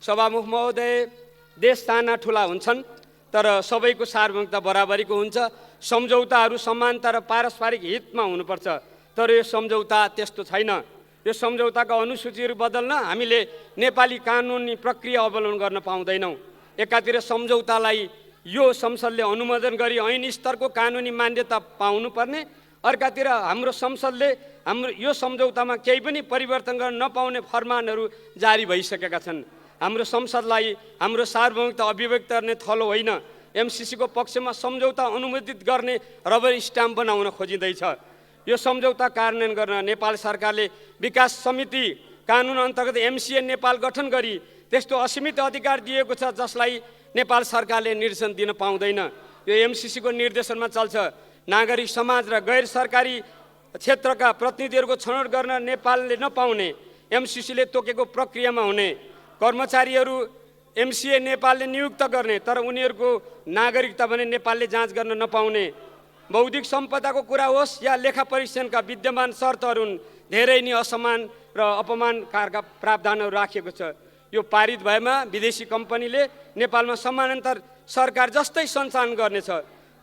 सभामुख महोदय, देश साना ठुला हुन्छन् तर सबैको सार्वभौमिकता बराबरीको हुन्छ। सम्झौताहरू समानता र पारस्परिक हितमा हुनुपर्छ, तर यो सम्झौता त्यस्तो छैन। यो सम्झौताका अनुसूचीहरू बदल्न हामीले नेपाली कानुनी प्रक्रिया अवलम्बन गर्न पाउँदैनौँ। एकातिर सम्झौतालाई यो संसदले अनुमोदन गरी ऐन स्तरको कानुनी मान्यता पाउनुपर्ने, अर्कातिर हाम्रो संसदले यो सम्झौतामा केही पनि परिवर्तन गर्न नपाउने फरमानहरू जारी भइसकेका छन्। हाम्रो संसदलाई हाम्रो सार्वभौमिकता अभिव्यक्त गर्ने थलो होइन, MCC को पक्षमा सम्झौता अनुमोदित गर्ने रबर स्ट्याम्प बनाउन खोजिँदैछ। यो सम्झौता कार्यान्वयन गर्न नेपाल सरकारले विकास समिति कानुन अन्तर्गत MCA नेपाल गठन गरी त्यस्तो असीमित अधिकार दिएको छ जसलाई नेपाल सरकारले निर्देशन दिन पाउँदैन। यो MCC को निर्देशनमा चल्छ। नागरिक समाज र गैर सरकारी क्षेत्रका प्रतिनिधिहरूको छनौट गर्न नेपालले नपाउने, MCC ले तोकेको प्रक्रियामा हुने कर्मचारीहरू MCA नेपालले नियुक्त गर्ने तर उनीहरूको नागरिकता भने नेपालले जाँच गर्न नपाउने, बौद्धिक सम्पदाको कुरा होस् या लेखा परीक्षणका विद्यमान शर्तहरू धेरै नै असमान र अपमानकारका प्रावधानहरू राखिएको छ। यो पारित भएमा विदेशी कम्पनीले नेपालमा समानान्तर सरकार जस्तै सञ्चालन गर्नेछ।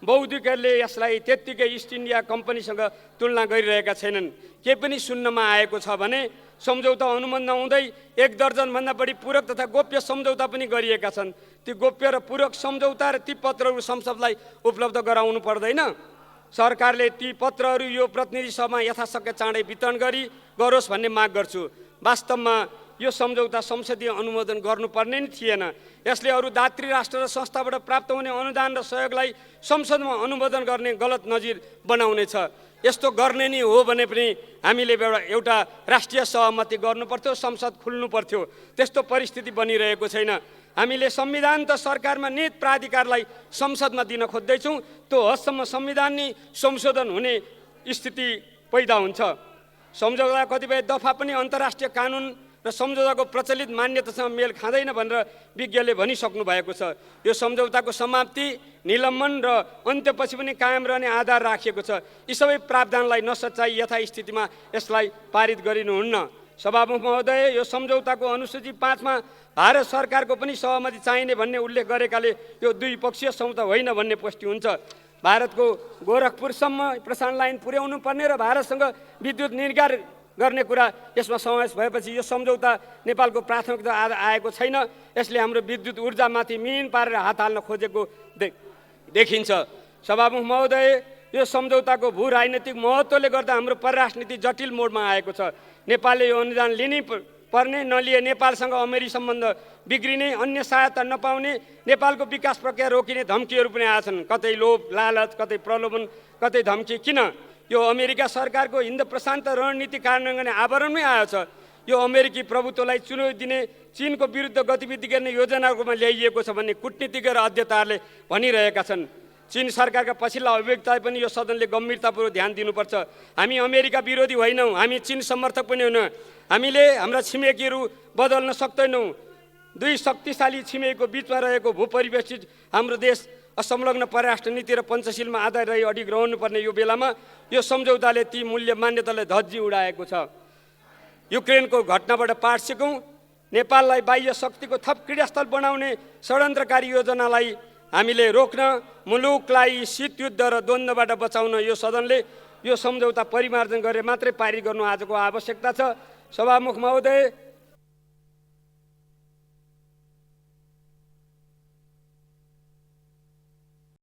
बौद्धिकहरूले यसलाई त्यत्तिकै इस्ट इन्डिया कम्पनीसँग तुलना गरिरहेका छैनन्। के पनि सुन्नमा आएको छ भने सम्झौता अनुमोदन नहुँदै 1 दर्जनभन्दा बढी पूरक तथा गोप्य सम्झौता पनि गरिएका छन्। ती गोप्य र पूरक सम्झौता र ती पत्रहरू संसदलाई उपलब्ध गराउनु पर्दैन। सरकारले ती पत्रहरू यो प्रतिनिधि सभामा यथाशक्य चाँडै वितरण गरोस् भन्ने माग गर्छु। वास्तवमा यो सम्झौता संसदीय अनुमोदन गर्नुपर्ने नै थिएन। यसले अरू दात्री राष्ट्र र संस्थाबाट प्राप्त हुने अनुदान र सहयोगलाई संसदमा अनुमोदन गर्ने गलत नजिर बनाउनेछ। यस्तो गर्ने नि हो भने पनि हामीले एउटा राष्ट्रिय सहमति गर्नुपर्थ्यो, संसद खुल्नु पर्थ्यो। त्यस्तो परिस्थिति बनिरहेको छैन। हामीले संविधान त सरकारमा नियत प्राधिकारलाई संसदमा दिन खोज्दैछौँ। त्यो हदसम्म संविधान नै संशोधन हुने स्थिति पैदा हुन्छ। सम्झौता कतिपय दफा पनि अन्तर्राष्ट्रिय कानुन र सम्झौताको प्रचलित मान्यतासँग मेल खाँदैन भनेर विज्ञले भनिसक्नु भएको छ। यो सम्झौताको समाप्ति, निलम्बन र अन्त्यपछि पनि कायम रहने आधार राखिएको छ। यी सबै प्रावधानलाई नसच्चाई यथास्थितिमा यसलाई पारित गरिनुहुन्न। सभामुख महोदय, यो सम्झौताको अनुसूची 5 मा भारत सरकारको पनि सहमति चाहिने भन्ने उल्लेख गरेकाले यो द्विपक्षीय सम्झौता होइन भन्ने पुष्टि हुन्छ। भारतको गोरखपुरसम्म प्रसारण लाइन पुर्याउनु पर्ने र भारतसँग विद्युत निर्यात गर्ने कुरा यसमा समावेश भएपछि यो सम्झौता नेपालको प्राथमिकता आएको छैन। यसले हाम्रो विद्युत ऊर्जामाथि मिहिन पारेर हात हाल्न खोजेको देखिन्छ। सभामुख महोदय, यो सम्झौताको भू राजनीतिक महत्त्वले गर्दा हाम्रो परराष्ट्र नीति जटिल मोडमा आएको छ। नेपालले यो अनुदान लिनै पर्ने, नलिए नेपालसँग अमेरिकी सम्बन्ध बिग्रिने, अन्य सहायता नपाउने, नेपालको विकास प्रक्रिया रोकिने धम्कीहरू पनि आएछन्। कतै लोभ लालच, कतै प्रलोभन, कतै धम्की। किन? यो अमेरिका सरकारको हिन्द प्रशान्त रणनीति कार्यान्वयन गर्ने आवरणमै आएको छ। यो अमेरिकी प्रभुत्वलाई चुनौती दिने, चीनको विरुद्ध गतिविधि गर्ने योजनाहरूमा ल्याइएको छ भन्ने कूटनीतिज्ञ र अध्येताहरूले भनिरहेका छन्। चीन सरकारका पछिल्ला अभिव्यक्तिलाई पनि यो सदनले गम्भीरतापूर्वक ध्यान दिनुपर्छ। हामी अमेरिका विरोधी होइनौँ, हामी चीन समर्थक पनि होइन। हामीले हाम्रा छिमेकीहरू बदल्न सक्दैनौँ। दुई शक्तिशाली छिमेकीको बिचमा रहेको भूपरिवेशित हाम्रो देश असंलग्न परराष्ट्र नीति र पञ्चशीलमा आधार रही अडिग रहनुपर्ने यो बेलामा यो सम्झौताले ती मूल्य मान्यतालाई धज्जी उडाएको छ। युक्रेनको घटनाबाट पाठ सिकौँ। नेपाललाई बाह्य शक्तिको थप क्रीडास्थल बनाउने षड्यन्त्रकारी योजनालाई हामीले रोक्न, मुलुकलाई शीत युद्ध र द्वन्द्वबाट बचाउन यो सदनले यो सम्झौता परिमार्जन गरेर मात्रै पारित गर्नु आजको आवश्यकता छ। सभामुख महोदय,